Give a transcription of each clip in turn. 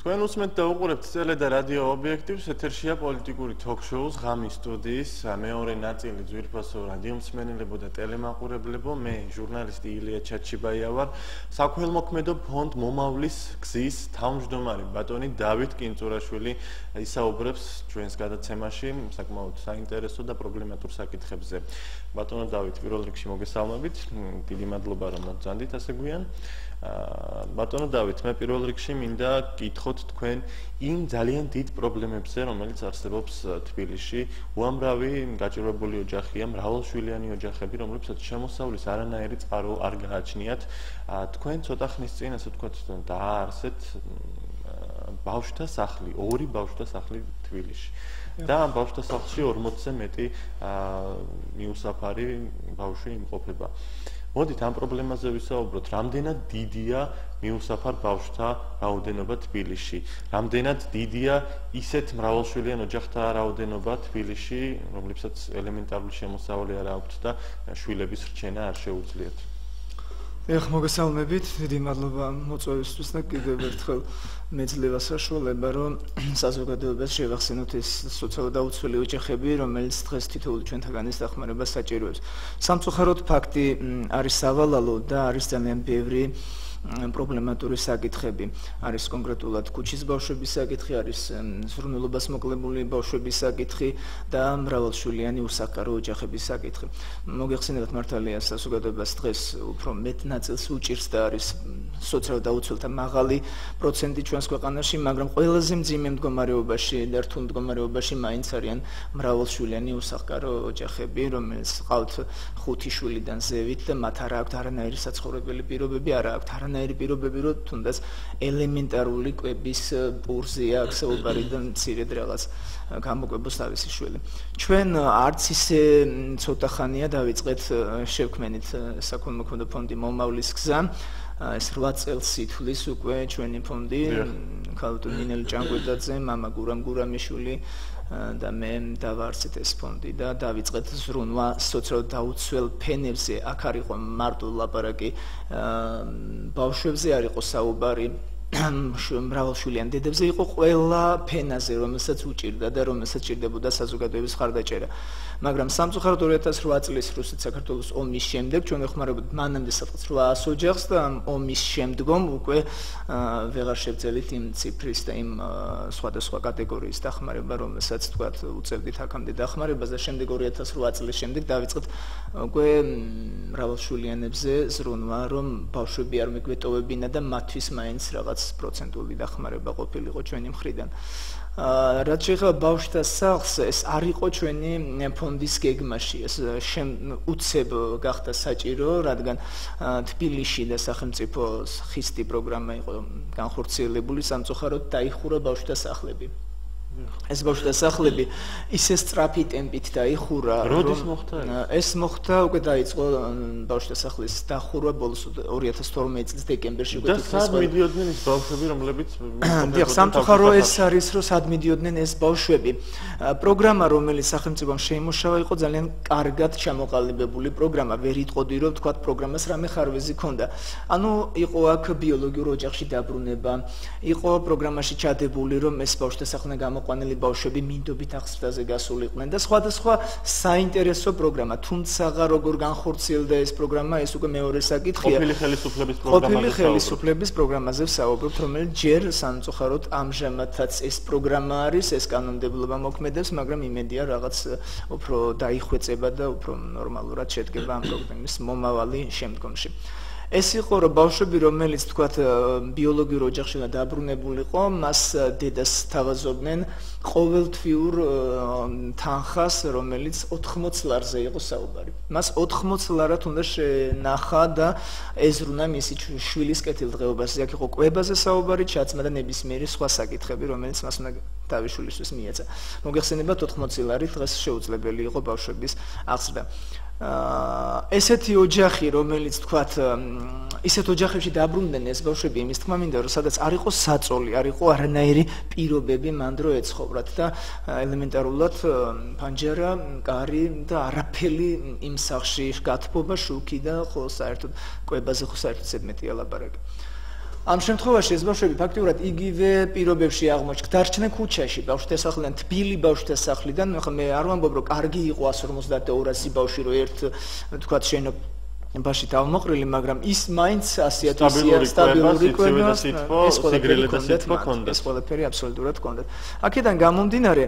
Თქვენ უსმენთ და უყურებთ ტელე და რადიო ობიექტივს, ეთერშია პოლიტიკური თოქ-შოუს ღამის სტუდიის მეორე ნაწილი ძვირფასო რადიო მსმენელებო და ტელემაყურებლებო, მე ჟურნალისტი ილია ჩაჩიბაია ვარ, საქველმოქმედო ფონდ მომავლის გზის თავმჯდომარე ბატონი დავით კინწურაშვილი ისაუბრებს ჩვენს გადაცემაში საკმაოდ საინტერესო და პრობლემატურ საკითხებზე. ბატონო დავით, პირველ რიგში მოგესალმებით, დიდი მადლობა რომ მოძანდით ასე გვიან. ბატონო დავით, მე პირველ რიგში მინდა გითხრათ თქვენ იმ ძალიან დიდ პრობლემებზე, რომელიც არსებობს თბილისში, უამრავი გაჭირვებული ოჯახია, მრავალშვილიანი ოჯახები, რომლებსაც შემოსავლის არანაირი წყარო არ გააჩნიათ. თქვენ ცოტა ხნის წინ, ასე ვთქვათ, დააარსეთ ბავშვთა სახლი, ორი ბავშვთა სახლი თბილისში. და ამ ბავშვთა სახლში 40-ზე მეტი მიუსაფარი ბავშვი იმყოფება. მოდით ამ პრობლემაზე ვისაუბროთ, რამდენად დიდია მიუსაფარ ბავშვთა რაოდენობა თბილისში, რამდენად დიდია ისეთ მრავალშვილიან ოჯახთა რაოდენობა თბილისში, რომლებსაც ელემენტარული შემოსავალი არ აქვთ და შვილების რჩენა არ შეუძლიათ. მოგესალმებით, დიდი მადლობა მოწვევისთვის და კიდევ ერთხელ მეძლევა საშუალება, რომ საზოგადოებას შევახსენოთ ეს სოციალურად დაუცველი ოჯახები, რომელიც დღეს თითოეული ჩვენთაგანის დახმარებას საჭიროებს. სამწუხაროდ ფაქტი არის სავალალო და არის ძალიან ბევრი პრობლემატური საკითხები. არის კონკრეტულად ქუჩის ბავშვების საკითხი, არის ზრუნველობას მოკლებული ბავშვების საკითხი და მრავალშვილიანი უსახკარო ოჯახების საკითხი. მოგეხსენებათ, მართალია საზოგადოებას დღეს უფრო მეტ ნაწილს უჭირს და არის სოციალურად დაუცველთა მაღალი პროცენტი ჩვენს ქვეყანაში, მაგრამ ყველაზე მძიმე მდგომარეობაში და რთულ მდგომარეობაში მაინც არიან მრავალშვილიანი უსახკარო ოჯახები, რომელს ყავთ 5 შვილიდან ზევით და მათ არ აქვთ არანაირი საცხოვრებელი პირობები, არ აქვთ არანაირი პირობები, რომ თუნდაც ელემენტარული კვების პურზე აქვს საუბარი და მცირედ რაღაც გამოკვებოს თავისი შვილი. ჩვენ არც ისე ცოტა ხანია დავიწყეთ შევქმენით საქველმოქმედო ფონდი მომავლის გზა. ეს 8 წელს ითვლის უკვე ჩვენი ფონდი, ქალბატონ ნინელი ჭანკვიდაძე, მამა გურამ გურამიშვილი და მე დავაარსეთ ეს ფონდი და დავიწყეთ ზრუნვა სოციალურად დაუცველ ფენებზე. აქ არ იყო მარტო ლაპარაკი ბავშვებზე, არ იყო საუბარი მრავალშვილიან დედებზე, იყო ყველა ფენაზე, რომელსაც უჭირდა და რომელსაც ჭირდებოდა საზოგადოების ხარდაჭერა. მაგრამ სამწუხაროდ 2008 წლის რუსეთ-საქართველოს ომის შემდეგ ჩვენ ვეხმარებოდით მანამდე სადღაც 800 ოჯახს და ამ ომის შემდგომ უკვე ვეღარ შევძელით იმ ციფრის და იმ სხვადასხვა კატეგორიის დახმარება, რომელსაც თქვათ უწევდით აქამდე დახმარებას და შემდეგ 2008 წლის შემდეგ დავიწყეთ უკვე მრავალშვილიანებზე ზრუნვა, რომ ბავშვები არ მიგვეტოვებინა და მათთვის მაინც რაღაც პროცენტული დახმარება ყოფილიყო ჩვენი მხრიდან. რაც შეეხება ბავშვთა სახლს, ეს არ იყო ჩვენი ფონდის გეგმაში, ეს უცებ გახდა საჭირო, რადგან თბილისში და სახელმწიფოს ხისტი პროგრამა იყო განხორციელებული, სამწუხაროდ დაიხურა ბავშვთა სახლები. ეს ბავშვთა სახლები ისე სწრაფი ტემპით დაიხურა, როდის მოხდა ეს მოხდა უკვე დაიწყო ბავშვთა სახლის დახურვა ბოლოს 2012 წლის დეკემბერში უკვე და სად მიდიოდნენ ეს ბავშვები, რომლებიც დიახ, სამწუხარო ეს არის, რომ სად მიდიოდნენ ეს ბავშვები. პროგრამა, რომელიც სახელმწიფომ შეიმუშავა, იყო ძალიან კარგად ჩამოყალიბებული პროგრამა, ვერ იტყოდი, რომ თქვათ პროგრამას რამე ხარვეზი ქონდა. ანუ იყო აქ ბიოლოგიურ ოჯახში დაბრუნება, იყო პროგრამაში ჩადებული, რომ ეს ბავშვთა სახლიდან ყვანელი ბავშვები მინდობით აღზრდაზე გასულიყვნენ და სხვადასხვა საინტერესო პროგრამა. თუმცა როგორ განხორციელდა ეს პროგრამა, ეს უკვე მეორე საკითხია. ყოფილი ხელისუფლების პროგრამაზე ვსაუბრობთ, რომელიც ჯერ სამწუხაროდ ამჟამადაც ეს პროგრამა არის, ეს კანონმდებლობა მოქმედებს, მაგრამ იმედია რაღაც უფრო დაიხვეწება და უფრო ნორმალურად შედგება ამ პროგრამის მომავალი შემდგომში. ეს იყო, რომ ბავშვები, რომელიც თქვათ ბიოლოგიურ ოჯახში დაბრუნებულიყო, მას დედას თავაზობდნენ ყოველთვიურ თანხას, რომელიც 80 ლარზე იყო საუბარი. მას 80 ლარად უნდა შენახა და ეზრუნა მისი შვილის კეთილდღეობაზე. აქ იყო კვებაზე საუბარი, ჩაცმა და ნებისმიერი სხვა საკითხები, რომელიც მას უნდა თავის შვილისთვის მიეცა. მოგეხსენებათ 80 ლარი დღეს შეუძლებელი იყო ბავშვების აღზრდა. ესეთი ოჯახი, რომელიც თქვათ ისეთ ოჯახებში დაბრუნდნენ ეს ბავშვები, იმის თქმა მინდა, რომ სადაც არ იყო საწოლი, არ იყო არანაირი პირობები მან დრო ეცხოვრათ და ელემენტარულად პანჯარა, კარი და არაფერი იმ სახლში გათბობა, შუქი და ხო საერთოდ კვებაზე ხო საერთოდ ზედმეტია ლაპარაკი. ამ შემთხვევაში ეს ბავშვები ფაქტიურად იგივე პირობებში აღმოჩნდნენ. დარჩნენ ქუჩაში, ბავშვთა სახლიდან, თბილი ბავშვთა სახლიდან. ახლა მე არ ვამბობ, რომ კარგი იყო 150-200 ბავშვი, რომ ერთ თქვათ შენობაში დავმოყრილი, მაგრამ ის მაინც 100-ია სტაბილური კვება, ეს ყველაფერი აბსოლუტურად კონდეთ. აქედან გამომდინარე,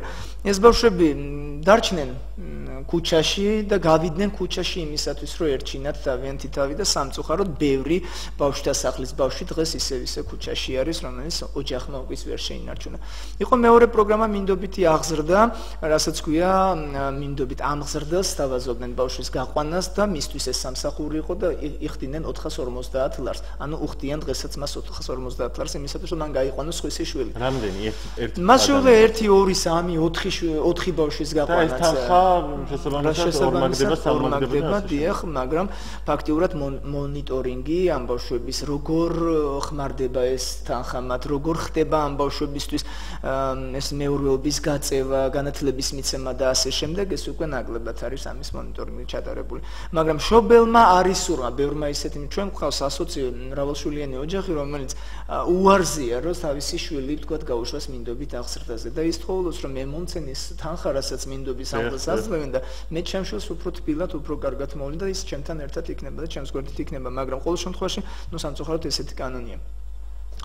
ეს ბავშვები დარჩნენ ქუჩაში და გავიდნენ ქუჩაში იმისათვის, რომ ერჩინათ თავიანთი თავი და სამწუხაროდ ბევრი ბავშვთა სახლის ბავშვი დღეს ისე ქუჩაში არის, რომელიც ოჯახმა უკის ვერ შეინარჩუნა. იყო მეორე პროგრამა მინდობითი აღზრდა, რასაც ქვია მინდობით ამღზრდელს სთავაზობდნენ ბავშვის გაყვანას და მისთვის ეს სამსახური იყო და იხდიდნენ 450 ლარს. ანუ უხდიან დღესაც მას 450 ლარს იმისათვის, რომ მან გაიყვანოს სხვისი შვილი. რამდენი? ერთი. მას შეუძლია 1, 2, 3, 4 ბავშვის გაყვანაც. შესაბამისად დიახ, მაგრამ ფაქტიურად მონიტორინგი ამ ბავშვების როგორ ხმარდება ეს თანხა მათ, როგორ ხდება ამ ბავშვებისთვის ეს მეურვეობის გაწევა, განათლების მიცემა და ასე შემდეგ, ეს უკვე ნაკლებად არის ამის მონიტორინგი ჩატარებული. მაგრამ მშობელმა არის სურმა, ბევრმა ისეთი ჩვენ გვყავს ასოცირებული მრავალშვილიანი ოჯახი, რომელიც უარზია, რომ თავისი შვილი თქვათ გაუშვას მინდობით აღზრდაზე და ის თხოვლობს, რომ მე მომცენ ის თანხა, რასაც მინდობის აღზრდას აძლევენ და მე ჩემშვილს უფრო თბილად, უფრო კარგად მოვლენ და ის ჩემთან ერთად იქნება და ჩემს გვერდით იქნება, მაგრამ ყოველ შემთხვევაში, სამწუხაროდ ესეთი კანონია.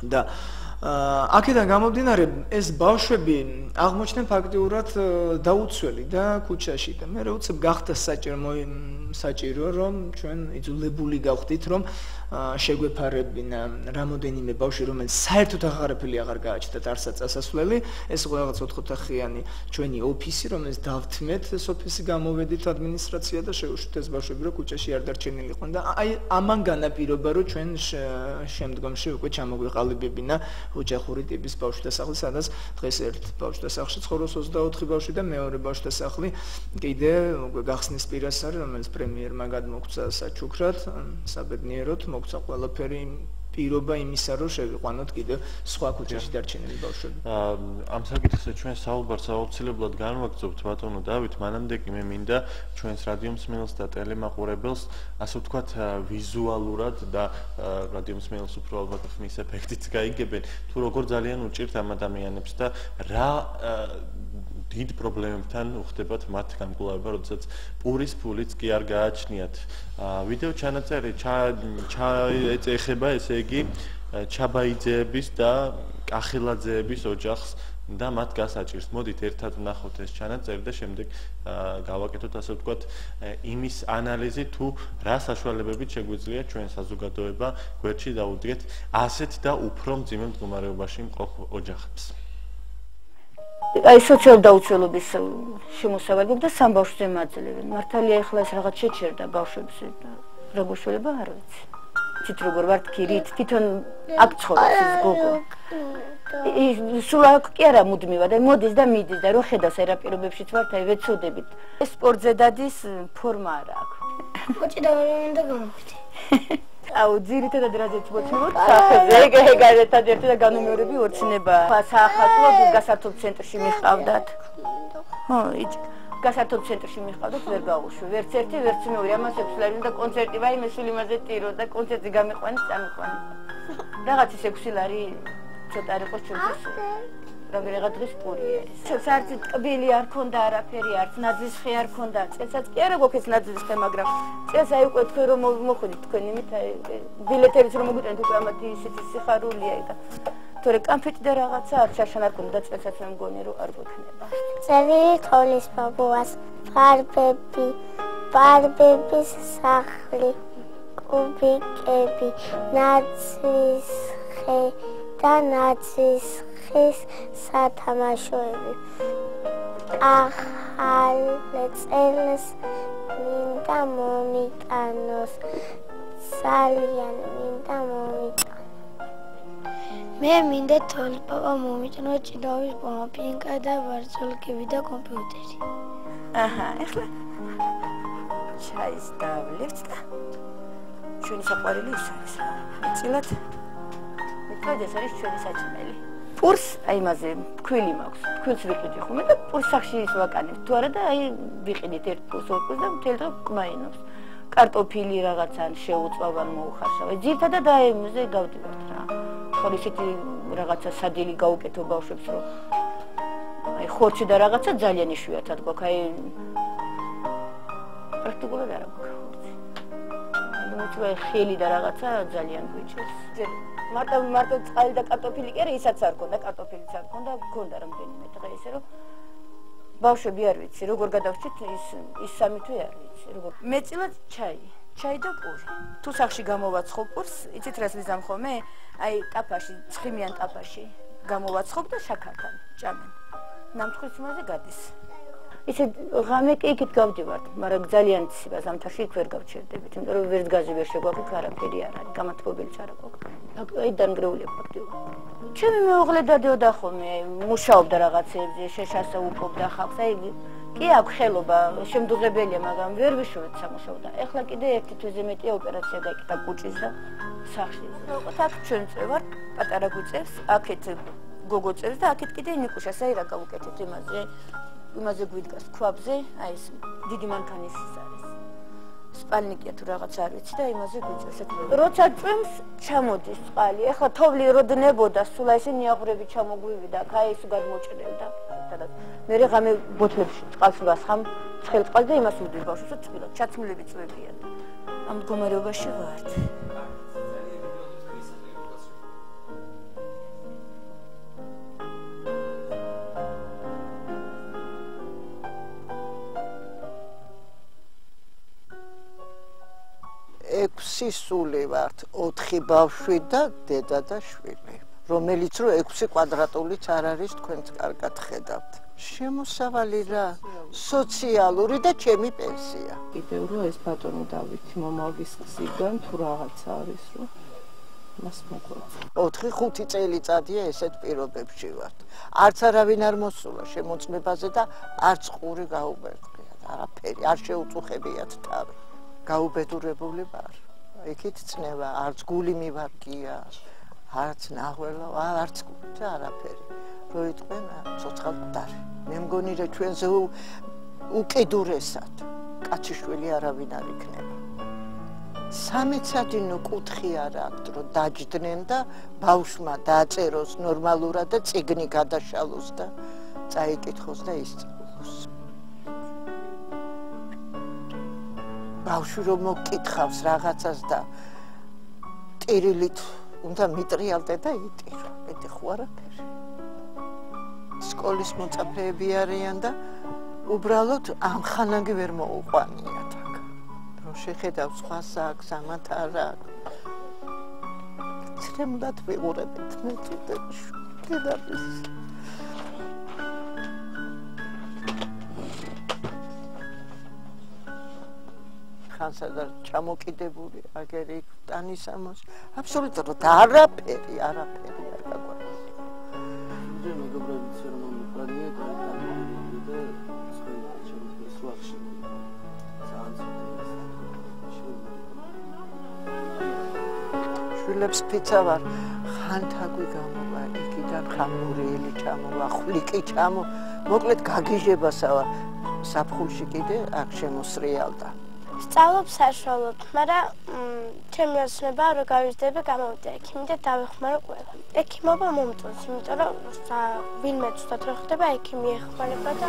და აქედან გამომდინარე, ეს ბავშვები აღმოჩნდნენ ფაქტიურად დაუცველი და ქუჩაში და მე უცებ გახდა საჭირო, რომ ჩვენ იძულებული გავხდით, რომ შეგვეფარებინა რამოდენიმე ბავშვი, რომელიც საერთოდ აღარაფერი აღარ გააჩნდათ არსად წასასვლელი, ეს იყო რაღაც 4 ოთახიანი ჩვენი ოფისი, რომელიც დავთმეთ ეს ოფისი, გამოვედით ადმინისტრაცია და შევუშვით ეს ბავშვები, რომ ქუჩაში არ დარჩენილიყვნენ და აი ამან განაპირობა, რომ ჩვენ შემდგომში უკვე ჩამოგვიყალიბებინა ოჯახური ტიპის ბავშვთა სახლი, სადაც დღეს ერთ ბავშვთა სახლში ცხოვრობს 24 ბავშვი და მეორე ბავშვთა სახლი კიდე გახსნის პირას არის, რომელიც პრემიერმა გადმოგცა საჩუქრად, საბედნიეროდ მოგცა ყველაფერი პირობა იმისა, რომ შევიყვანოთ კიდევ სხვა ქუჩაში დარჩენილი ბავშვები. ამ საკითხზე ჩვენ საუბარს აუცილებლად განვაგრძობთ, ბატონო დავით, მანამდე კი მე მინდა ჩვენს რადიომსმენელს და ტელემაყურებელს, ასე ვთქვათ, ვიზუალურად და რადიომსმენელს უფრო ალბათ ხმის ეფექტიც გაიგებენ, თუ როგორ ძალიან უჭირთ ამ ადამიანებს და რა დიდ პრობლემებთან უხდებათ მათ გამკვლავება, როდესაც პურის ფულიც კი არ გააჩნიათ. ვიდეო ჩანაწერი ჩაეწეხება, ესე იგი, ჩაბაიძეების და კახელაძეების ოჯახს და მათ გასაჭირს. მოდით ერთად ვნახოთ ეს ჩანაწერი და შემდეგ გავაკეთოთ, ასე ვთქვათ, იმის ანალიზი, თუ რა საშუალებებით შეგვიძლია ჩვენ საზოგადოება გვერდში დაუდგეთ ასეთ და უფრო მძიმე მდგომარეობაში მყოფ ოჯახებს. აი სოციალური დაუცველობის შემოსავალი და სამ ბავშვზე მაძლევენ. მართალია ეხლა ეს რაღაც შეჩერდა ბავშვებს როგორ შეიძლება არ ვიცი. თვით როგორ ვარ თქვით, თვითონ აქ ცხოვრობს ეს გოგო. სულ აქ კი არა მუდმივად, აი მოდის და მიდის და რო ხედავს აი რა პირობებშიც ვართ, აი ვეცოდებით. ეს სპორტზე დადის ფორმა არა აქვს. ხოჭი და ვერ მინდა გამოვიდე. აუ ძირითადად რაზეც მოცემოთ სახეზე ეგ ერთადერთი და განუმეორები ორცნება საახალწლო გასართობ ცენტრში მიყავდათ ხო იცი გასართობ ცენტრში მიყავდათ ვერ გაუშვი ვერც ერთი ვერც მეორე ამას ექვსი და კონცერტი ვაი მესული მასე ტირო და კონცერტი გამიყვანის წამიყვანის რაღაც ის 6 ლარი ცოტა არ იყოს ჩვენთვის რა დღეს პურია ეს არც ტკბილი არ ქონდა არაფერი არც ნაძვის ხე არ ქონდა წელსაც კი არა გოქეს ნაძვის ხე მაგრამ წელს აი უკვე თქვენ რომ მოხვიდით თქვენ იმით აი ბილეთებიც რომ მოგვიტანეთ უკვე ამათი ისეთი სიხარულია და თორე კამფეტი და რაღაცა არ შაშან არ ქონდა წელსაც მე მგონი რომ არ გვექნება წერილი თოლის ბაბუას ბარბების სახლი კუბიკები ნაძვის ხე და ნაძვის ხის სათამაშოები ახალ წელს მინდა მომიტანოს ძალიან მინდა მომიტანო მე მინდა თოლიპაპა მომიტანო ჭიდაობის პომა პინკა და ვარწოლკები და კომპიუტერი აჰა ეხლა ჩაის დავლებთ და ჩვენი საყვარელი ის არის წილად მეთქოდეს არის ჩვენი საჭმელი პურს აი მასე თქვილი მაქვს თქვილს ვიყიდი ხოლმე და პურს სახში ის ვაკანებ თუ არა და აი ვიყიდით ერთ პურს ორ პურს და მთელ დღე კმაინობს კარტოფილი რაღაცან შეუწვავან მოუხარშავე ძირთადად აი ამაზე გავდივართ რა ახლა ისეთი რაღაცა სადილი გაუკეთო ბავშვებს რომ აი ხორცი და რაღაცა ძალიან იშვიათად გვაქვს აი პრაქტიკულად არ აქვს ხორცი აი ხილი და რაღაცა ძალიან გვიჭირს მარტო წყალი და კარტოფილი კი არა ისაც არ ქონდა კარტოფილიც არ ქონდა რამდენიმე დღე ისე რომ ბავშვები არ ვიცი როგორ გადავჭით ის სამი თვე არ ვიცი როგორ მეწილად ჩაი და პური თუ სახში გამოვაცხობ პურს იცით რას ვიზამ ხოლმე აი ტაფაში ცხიმიან ტაფაში გამოვაცხობ და შაქართან ჭამენ ნამთხრის იმაზე გადის ისე ღამე კი იქით გავდივართ მაგრამ ძალიან ცივა ზამთარში იქ ვერ გავჩერდებით იმიტომ რომ ვერც გაზი ვერ შეგვაქვს არაფერი არ არის გამათბობელიც არ აქვს აი დანგრეულია ფაქტიურად ჩემი მეუღლე დადიოდა ხოლმე მუშაობდა რაღაცებზე შეშასა უპობდა ხალხს აი კი აქვს ხელობა შემდგრებელია მაგრამ ვერ ვიშოვეთ სამუშაოდ ეხლა კიდე ერთი თვეზე მეტია ოპერაცია გაიკეთა კუჭის და სახში ვიყოთ აქ ჩვენ წევართ პატარა გვიწევს აქეთ გოგო წევს და აქეთ კიდე ნიკუშას აი რა გავუკეთეთ იმაზე გვიდგას ქვაბზე აი ეს დიდი მანქანის ის არის სპალნიკია თუ რაღაც არ ვიცი და იმაზე გვიწევს როცა წვიმს ჩამოდის წყალი ეხლა თოვლი როდნებოდა სულ აი ესე ნიაღვრები ჩამოგვივიდა აქ აი ეს გადმოჭრელდა სადაც მე ღამე ბოთლებში წყალს ვასხამ ცხელ წყალს და იმას ვუძვი ბავშვს რომ წყვილად ჩაცმულები წვებია ამ მდგომარეობაში ვართ ექვსი სული ვართ 4 ბავშვი და დედა და შვილი რომელიც რო 6 კვადრატულიც არ არის თქვენც კარგად ხედავთ შემოსავალი რა სოციალური და ჩემი პენსია კიდევ რო ეს ბატონი დავითი მომავლის გზიდან თუ რაღაცა არის რო მას მოგვაქვს 4-5 წელიწადია ესეთ პირობებში ვართ არც არავინ არ მოსულა შემოწმებაზე და არც ყური გაუბერტყიათ არაფერი არ შეუწუხებიათ თავი გაუბედურებული ვარ იქით წნევა არც გული მივარგია არც ნახველა არც და არაფერი რო იტყვენ ცოცხალ მკვდარი მე მგონი რომ ჩვენზე უკიდურესად კაციშვილი არავინ არ იქნება 3 სადინო კუთხი არ აქვს რომ დაჯდნენ და ბავშვმა დააწეროს ნორმალურად და წიგნი გადაშალოს და წაიკითხოს და ისწავლოს ბავშვი რომ მოკითხავს რაღაცას და ტირილით უნდა მიტრიალდე და იტირო მეტი ხო არაფერი სკოლის მოწაფეები არიან და უბრალოდ ამხანაგი ვერ მოუყვანიათ აქ რომ შეხედავ სხვა საქმეს ამათ არ აქვს ცრემლად ვიყურებით მე თვითონში დედაფის ხანსადარ ჩამოკიდებული აგერი ტანისამოს აბსოლუტურად არაფერი არ გაგვაქვს მე მეგობრები ცერმონიკარია და და შემოგვიყვანს ვახში შვილებს პიცა ვარ ხანთაგვი გამოვა იქიდან ხამურიელი ჩამოვა ხვლიკი მოკლედ გაგიჟებასა ვარ საფხულში კიდე აქ შემოსრიალდა სწავლობ საშუალოდ, მაგრამ ჩემი ოცნება რომ გავიზრდები გამოვიდა ექიმი და დავეხმარო ყველა. ექიმობა მომწონს, იმიტომ რომ ვინმე ცუდად რო ხდება, ექიმი ეხმარება და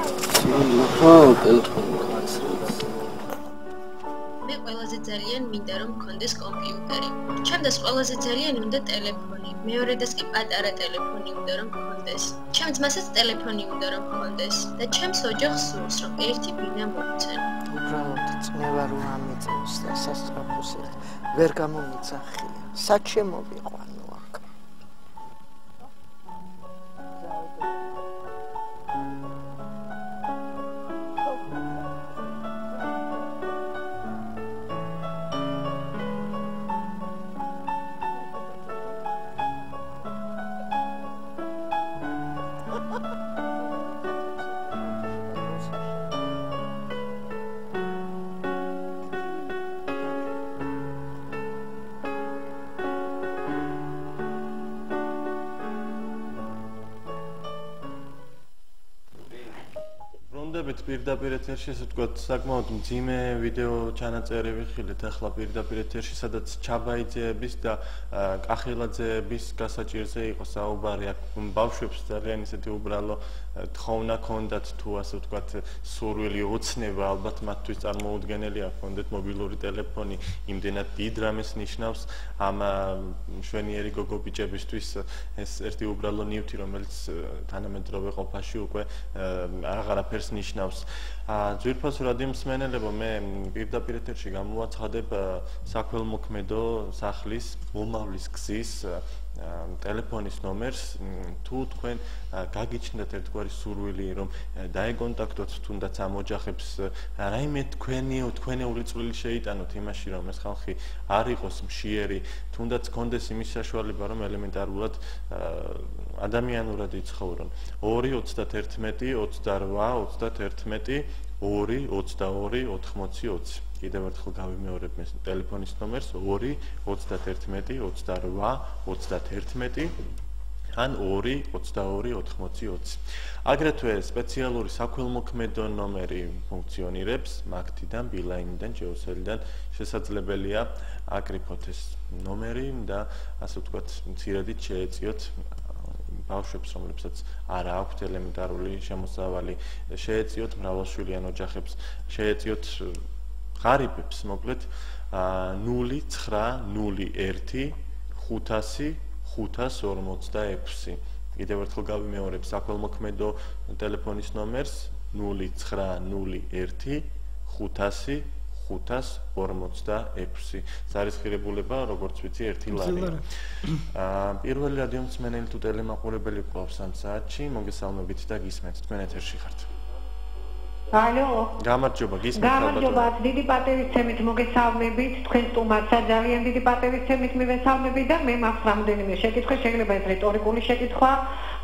მე ყველაზე ძალიან მინდა რომ მქონდეს კომპიუტერი. ჩემს ყველაზე ძალიან უნდა ტელეფონი. მეორედაც კი პატარა ტელეფონი უნდა რომ მქონდეს. ჩემს მასაც ტელეფონი უნდა რომ მქონდეს და ჩემს ოჯახს სურს რომ ერთი ბინა მოვცენ. უბრალოდ წნევა რომ ამიწევს და სასწრაფოს ვერ გამომიძახია. საჩემო ვიყვანო აქ. მოგესალმებით პირდაპირ ეთერში, ესე ვთქვათ, საკმაოდ მძიმე ვიდეო ჩანაწერი ვიხილეთ ახლა პირდაპირ ეთერში, სადაც ჩაბაიძეების და კახელაძეების გასაჭირზე იყო საუბარი. აქ ბავშვებს ძალიან ისეთი უბრალო თხოვნა ჰქონდათ თუ ასე ვთქვათ, სურვილი ოცნება, ალბათ მათთვის წარმოუდგენელია ჰქონდეთ მობილური ტელეფონი, იმდენად დიდ რამეს ნიშნავს ამ მშვენიერი გოგო ბიჭებისთვის ეს ერთი უბრალო ნივთი, რომელიც თანამედროვე ყოფაში უკვე აღარაფერს ნიშნავს. ძვირფასო რადიო მსმენელებო, მე პირდაპირ ეთერში გამოვაცხადებ საქველმოქმედო სახლის მომავლის გზის ტელეფონის ნომერს, თუ თქვენ გაგიჩნდათ ერთგვარი სურვილი, რომ დაეკონტაქტოთ თუნდაც ამ ოჯახებს, რაიმე თქვენეული წვლილი შეიტანოთ იმაში, რომ ეს ხალხი არ იყოს მშიერი, თუნდაც გქონდეს იმის საშუალება, რომ ელემენტარულად ადამიანურად იცხოვრონ. 2-31-28-2-22-80-20. კიდევ ერთხელ გავიმეორებ მე ტელეფონის ნომერს 2-31-28-21 ან 2-22-80-20. აგრეთვე სპეციალური საქველმოქმედო ნომერი ფუნქციონირებს მაგთიდან, ბილაინიდან, ჯეოსელიდან შესაძლებელია აკრიფოთ ეს ნომერი და ასე ვთქვათ, მცირედით შეეწიოთ ბავშვებს, რომლებსაც არ აქვთ ელემენტარული შემოსავალი, შეეწიოთ მრავალშვილიან ოჯახებს, შეეწიოთ ღარიბებს, მოკლედ 0-901-500-546. კიდევ ერთხელ გავიმეორებ საქველმოქმედო ტელეფონის ნომერს 0-901-500-546. ზარისხირებულება, როგორც ვიცი, 1 ლარი. პირველი რადიო მსმენელი თუ ტელემაყურებელი გვყავს ამ საათში, მოგესალმებით და გისმენთ, თქვენ ეთერში ხართ. ალო. გამარჯობა, გისმენთ. გამარჯობა, დიდი პატივისცემით მოგესალმებით, თქვენ სტუმარსა ძალიან დიდი პატივისცემით მივესალმებით და მე მაქვს რამდენიმე შეკითხვა, შეიძლება ეს რიტორიკული შეკითხვა,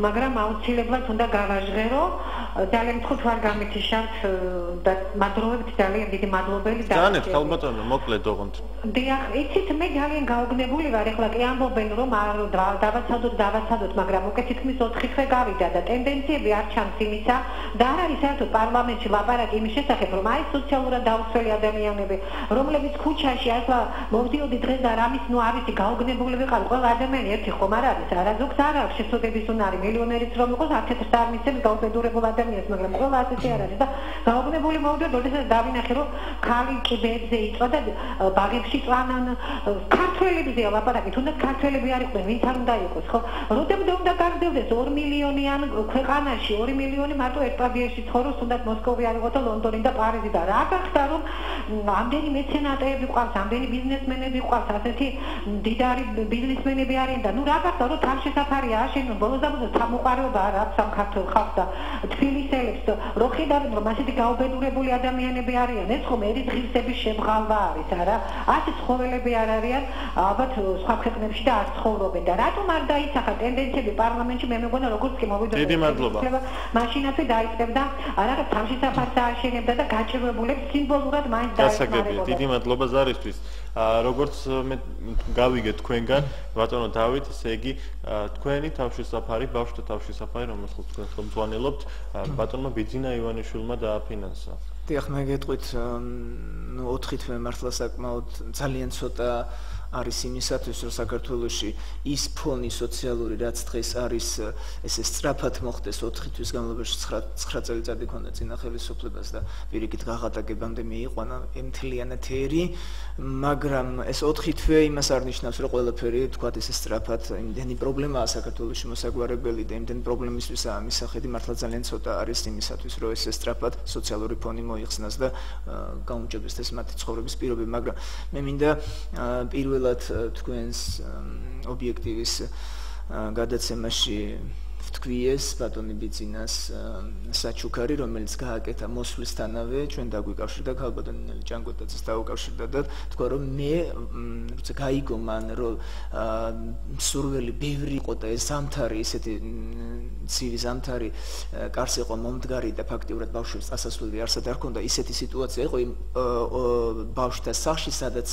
მაგრამ აუცილებლად უნდა გავაჟღერო. ძალიან მთხოთ ვარ გამითიშავთ და მადლობთ, ძალიან დიდი მადლობელი და ძალიან ხალბატონო, მოკლედ ოღონდ. დიახ, იცით, მე ძალიან გაუგნებული ვარ, ეხლა კი ამბობენ, რომ დავაცადოთ, მაგრამ უკვე თითქმის 4 თვე გავიდა და ტენდენციები არ ჩანს იმისა და არ არის საერთოდ პარლამენტში ლაპარაკი იმის შესახებ, რომ აი სოციალურად დაუცველი ადამიანები, რომლებიც ქუჩაში ახლა მოვდიოდი დღეს და რამის ნუ არ ვიცი, გაუგნებული ვიყავ, ყველა ადამიანი ერთი ხომ არ არის, არაზოგს არ აქვს შეცდომების უნარი, მილიონერიც რომ იყოს, 1000 არ მისცემს გაუგნებულ ადამიანს, მაგრამ ყველა ასეთი არ არის და გაუგნებული მოვდიოდი, როდესაც დავინახე, რომ ხალი კიბეებზე იწვა და ბაგებში წვანან, ქართველებზეა ლაპარაკი, თუნდაც ქართველები არ იყვნენ, ვინც არ უნდა იყოს, ხო? როდემდე უნდა გაგრძელდეს 2 მილიონიან ქვეყანაში, 2 მილიონი მარტო ერთ პაბიეში ცხოვრობს, თუნდაც მოსკოვი არ იყო და ლონდონი და პარიზი და რა გახდა, რომ ამდენი მეცენატეები ყავს, ამდენი ბიზნესმენები ყავს, ასეთი მდიდარი ბიზნესმენები არიან და ნუ რა გახდა, რომ თავშესაფარია აშენონ, ბოლოს და ბოლოს თავმოყარეობა არ აქვს ამ ქართულ ხალხს და თბილისელებს რო ხედავენ, რომ ასეთი გაუბედურებული ადამიანები არიან, ეს ხომ ერის ღირსების შემღალვა არის, არა? ასე ცხოველები არ არიან, ალბათ სხვა ქვეყნებში და არ ცხოვრობენ და რატომ არ დაისახა ტენდენციები პარლამენტში, მე მეგონა როგორც კი მოვიდოდა. დიდი მადლობა. მაშინათვე დაიწყებდა, არა თავშესაფარს ააშენებდა და გაჭირვებულებს სიმბოლურად მაინც დაესმარებოდა. დიდი მადლობა ზარისთვის. როგორც მე გავიგე თქვენგან, ბატონო დავით, ესე იგი თქვენი თავშესაფარი, ბავშვთა თავშესაფარი, რომელსაც თქვენ ხელმძღვანელობთ, ბატონმა ბიძინა ივანიშვილმა დააფინანსა. დიახ, მე გეტყვით, 4 თვე მართლა საკმაოდ ძალიან ცოტა არის იმისათვის, რომ საქართველოში ის ფონი სოციალური, რაც დღეს არის, ესე სწრაფად მოხდეს 4 თვის განმავლობაში 9 წელიწადი ქონდა წინა ხელისუფლებას და პირიქით გაღატაკებამდე მიიყვანა მთლიანეთერი, მაგრამ ეს 4 თვე იმას არ ნიშნავს, რომ ყველაფერი თქვათ ესე სწრაფად, იმდენი პრობლემაა საქართველოში მოსაგვარებელი და იმდენი პრობლემისთვისაა მისახედი, მართლა ძალიან ცოტა არის იმისათვის, რომ ესე სწრაფად სოციალური ფონი მოიხსნას და გაუმჯობესდეს მათი ცხოვრების პირობები, მაგრამ მე მინდა პირველად თქვენს ობიექტივის გადაცემაში ვთქვიეს ბატონი ბიძინას საჩუქარი, რომელიც გააკეთა მოსვლისთანავე, ჩვენ დაგვიკავშირდა ქალბატონი ნელი ჭანკოტაძეს დაუკავშირდა და თქვა, რომ მე როცა გაიგო მან, რომ სურველი ბევრი იყო და ეს ზამთარი, ესეთი ცივი ზამთარი კარს იყო მომდგარი და ფაქტიურად ბავშვებს წასასვლელი არსად არ ქონდა, ისეთი სიტუაცია იყო იმ ბავშვთა სახლში, სადაც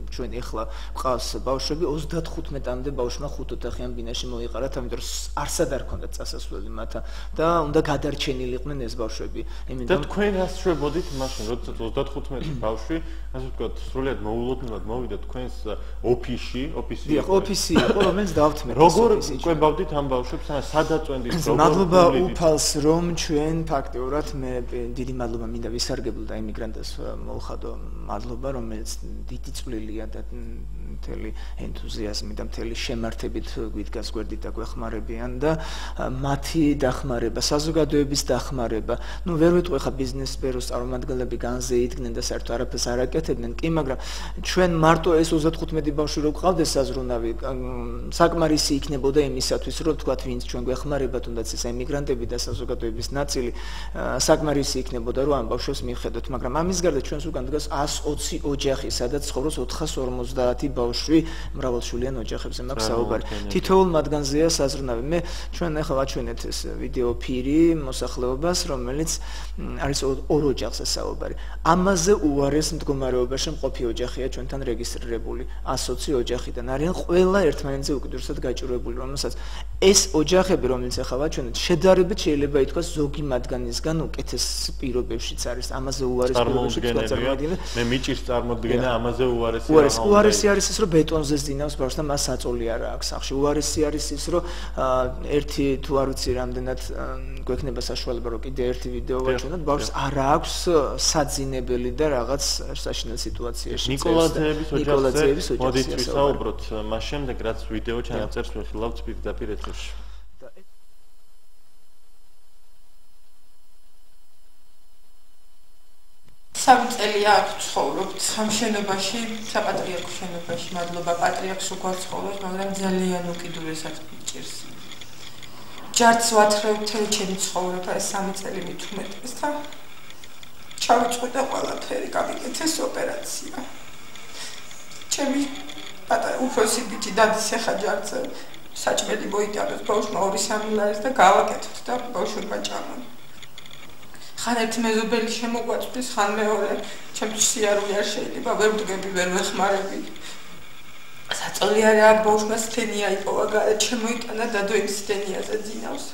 ჩვენ ეხლა გვყავს ბავშვები, 35-მდე ბავშვმა 5 ოთახიან ბინაში მოიყარა, ამიტომ არსად არ ქონდა ჰქონდათ წასასვლელი მათთან და უნდა გადარჩენილიყვნენ ეს ბავშვები. და თქვენ რას შვებოდით მაშინ, როდესაც 35 ბავშვი, ასე ვთქვათ, სრულიად მოულოდნელად მოვიდა თქვენს ოფისში. დიახ, ოფისი იყო, რომელიც დავთმეთ. როგორ ყვებავდით ამ ბავშვებს, სადაწვენდით, როგორ? მადლობა უფალს, რომ ჩვენ ფაქტიურად მე დიდი მადლობა მინდა ვისარგებლო და იმიგრანტებს მოვხადო მადლობა, რომელიც დიდი წვლილია და მთელი ენთუზიაზმი და მთელი შემართებით გვიდგას გვერდით და გვეხმარებიან და მათი დახმარება, საზოგადოების დახმარება. ნუ ვერ ვიტყვი ხა ბიზნეს სფეროს წარმომადგენლები განზე იდგნენ და საერთოდ არაფერს არ აკეთებდნენ, კი, მაგრამ ჩვენ მარტო ეს 35 ბავშვი რო გყავდეს საზრუნავი, საკმარისი იქნებოდა იმისათვის, რომ თქვათ, ვინც ჩვენ გვეხმარება, თუნდაც ეს ემიგრანტები და საზოგადოების ნაწილი, საკმარისი იქნებოდა, რომ ამ ბავშვებს მიხედოთ, მაგრამ ამის გარდა ჩვენს უკან დგას 120 ოჯახი, სადაც ცხოვრობს 450 ბავშვი, მრავალშვილიან ოჯახებზე მაქვს საუბარი. თითოეულ მათგანზეა საზრუნავი. მე ჩვენ ახლა ვაჩვენეთ ეს ვიდეო ფირი მოსახლეობას, რომელიც არის ორ ოჯახზე საუბარი. ამაზე უარეს მდგომარეობაში მყოფი ოჯახია ჩვენთან რეგისტრირებული 120 ოჯახიდან. არიან ყველა ერთმანეთზე უკიდურესად გაჭირვებული, რომელსაც ეს ოჯახები, რომელიც ახლა ვაჩვენეთ, შედარებით შეიძლება ითქვას ზოგი მათგანისგან უკეთეს პირობებშიც არის. ამაზე უარეს პირობებშიც გაწარმოებენ. მე მიჭირს წარმოდგენა ამაზე უარესი. უარესი არის ის, რომ ბეტონზე ზდინავს ბავშვს და მას საწოლი არ აქვს სახში. უარესი არის ის, რომ ერთი თუ არ ვიცი რამდენად გვექნება საშუალება, რომ კიდე ერთი ვიდეო ვაჩვენოთ, ბავშვს არ აქვს საძინებელი და რაღაც საშინელ სიტუაციაში. ნიკოლაძეების ოჯახზე მოდით ვისაუბროთ მას შემდეგ, რაც ვიდეო ჩანაწერს ვიხილავთ პირდაპირ ეთერში. სამი წელია აქ ცხოვრობთ ამ შენობაში, საპატრიარქო შენობაში. მადლობა პატრიარქს როგორ ცხოვრობს, მაგრამ ძალიან უკიდურესად მიჭირს. ჯარც ვათხრევ მთელი ჩემი ცხოვრება, ეს 3 წელი მით უმეტეს და ჩავიჭყვიდა ყველაფერი, გავიკეთეს ოპერაცია. ჩემი პატარა უფროსი ბიჭი დადის ახლა ჯარზე, საჭმელი მოიტანოს ბავშვმა 2-3 ლარის და გავაკეთოთ და ბავშვებმა ჭამონ. ხან ერთი მეზობელი შემოგვაწვდის, ხან მეორე, ჩემთვის სიარული არ შეიძლება, ვერ ვდგები, ვერ ვეხმარები. საწოლი არ აქვს ბავშვმა სთენია იპოვა გარეთ, შემოიტანა დადო იმ სთენიაზე ძინავს.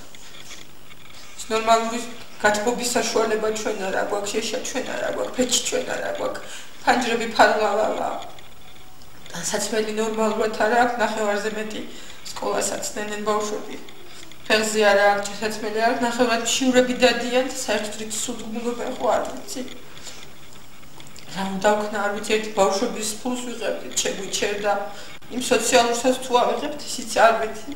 ის ნორმალური გათბობის საშუალება ჩვენ არ აქვს, შეშა ჩვენ არ აქვს, ფეჩი ჩვენ არ აქვს, ფანჯრები ფარვალალა. საცმელი ნორმალურად არ აქვს, ნახევარზე მეტი სკოლასაც დენენ ბავშვები. ფეხზე არ აქვს, საცმელი არ აქვს, ნახევრად შიურები დადიან და საერთოდ რითი სულგუნობა ხო არ ვიცი. რა უნდა ვქნა, არ ვიცი, ერთი ბავშვების ფულს ვიღებდით, შეგვიჩერდა. იმ სოციალურსაც თუ ავიღებთ, ისიც არ ვიცი.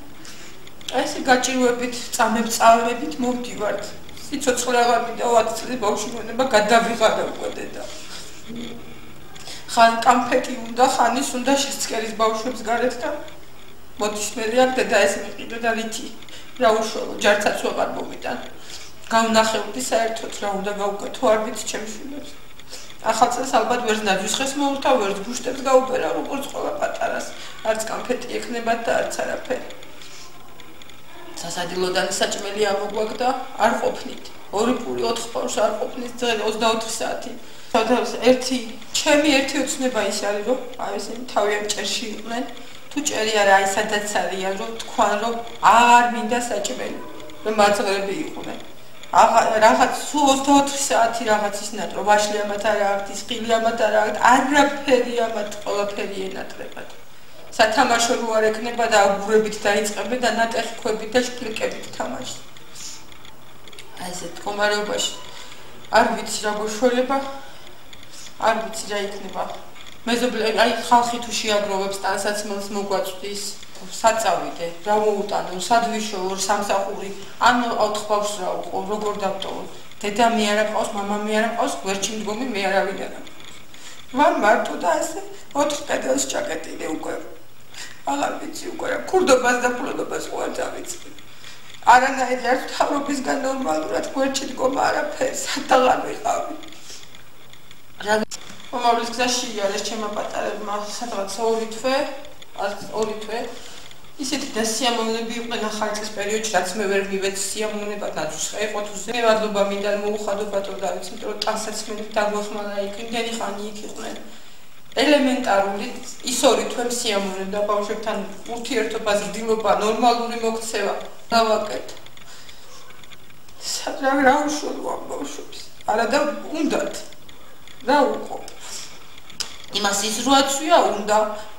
ესე გაჭირვებით, წამებ-წავებით მოვდივართ. სიცოცხლე აღარ მინდა 20 წლის ბავშვი მონება გადავიღადა უკვე დედა. ხან კამფეტი უნდა, ხან ის უნდა შეცკერის ბავშვებს გარეთ და მოდის მე აქ დედა ეს მიყიდა და რითი რა უშუალო ჯარცაც ვეღარ მომიტან. გავნახევდი საერთოდ რა უნდა გავუკეთო, არ ვიცი ჩემს შვილებს. ახალ წელს ალბათ ვერც ნაძვისხეს მოურთავ, ვერც ბუშტებს გაუპერავ, როგორც ყველა პატარას. არც კამფეტი ექნებათ და არც არაფერი. სასადილოდან საჭმელი ამოგვაგდა, არ ყოფნით. 2 პური 4 ბავშვს არ ყოფნით, ძღელი 24 საათი. ჩემი ერთი ოცნება ის არის, რომ აი ესენი თავიანთ ჭერში იყვნენ. თუ ჭერი არა, აი სადაც არიან, რომ თქვან, რომ არ მინდა საჭმელი, რომ მაძღრები იყვნენ. რაღაც სულ 24 საათი რაღაც ისნატრო, ვაშლი ამათ არ აქვს, ისყილი ამათ არ აქვს, არაფერი ამათ ყველაფერი ენატრებათ. სათამაშო რო არ ექნება და აგურებით დაიწყებენ და ნატეხი ქვებით და შპილკებით თამაში. აი ესეთ მდგომარეობაში არ ვიცი რა გოშველება, არ ვიცი რა იქნება. მეზობლები, აი ხალხი თუ შეაგროვებს ტანსაცმელს მოგვაწვდის, საწავიდე, რა მოუტანო, სადვიშოვო, სამსახური, ან 4 ბავშვს რა უყო, როგორ დავტოვო. დედა მე არ აყავს, მამა მე არ აყავს, გვერდში მდგომი მე არავინ არ აყავს. ვარ მარტო და ასე 4 კედელს ჩაკეტილი უკვე. აღარ ვიცი უკვე რა ქურდობას და ფულადობას უარ დავიწყე. არანაირი არ თავრობისგან ნორმალურად გვერდში დგომა არაფერი, სადაღარ ვიყავი. მომავლის გზაში იარეს ჩემმა პატარებმა სადღაც 2 თვე, ისეთი და სიამოვნები იყვნენ ახალი წლის პერიოდში, რაც მე ვერ მივეცი სიამოვნებად ნაძვისხე იყო თუზე. მე მადლობა მინდა მოუხადო ბატონ დავითს, იმიტომ რომ ტანსაცმელი დაგვეხმარა იქ, იმდენი ხანი იქ იყვნენ. ელემენტარული ის ორი თვე სიამოვნე და ბავშვებთან ურთიერთობა, ზრდილობა, ნორმალური მოქცევა დავაკეთ. რა უშუალო ბავშვებს. არა და უნდათ. რა უყო. იმას ის როაცვია უნდა,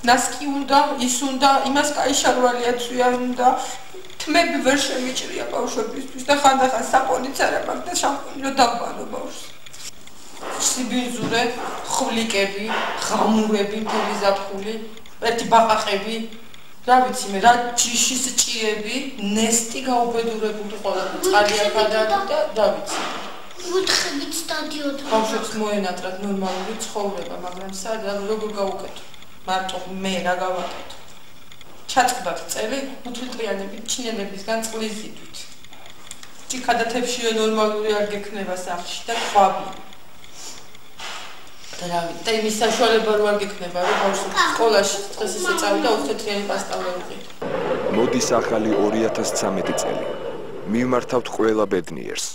ნასკი უნდა, ის უნდა, იმას კაიშარვალიაცვია უნდა. თმები ვერ შემიჭრია ბავშვებისთვის და ხანდახან საპონიც არ აქვს და შამპუნი რო დაბანო ბავშვს. სიბინძურე, ხვლიკები, ღამურები, მთელი ზაფხული, ერთი ბაყაყები, რა ვიცი მე, რა ჯიშის ჭიები, ნესტი გაუბედურებული ყველაფერი, წყალი არ გადაადა და რა ვიცი. უთხებით სტადიოდ. ბავშვებს მოენატრათ ნორმალური ცხოვრება, მაგრამ როგორ გავუკეთო? მარტო მე რა გავაკეთო? ჩაწყდათ წელი უთვლიტყიანებით ჩინელებისგან წყლის ზიდვით. ჭიქადათებშია ნორმალური არ გექნება სახლში და ხვაბი. და იმის საშუალება რო არ გექნება, რომ ბავშვი სკოლაში დღეს ისე წავიდა 20 თვიანი პასტალა უყიდო. მოდის ახალი 2013 წელი. მივმართავთ ყველა ბედნიერს.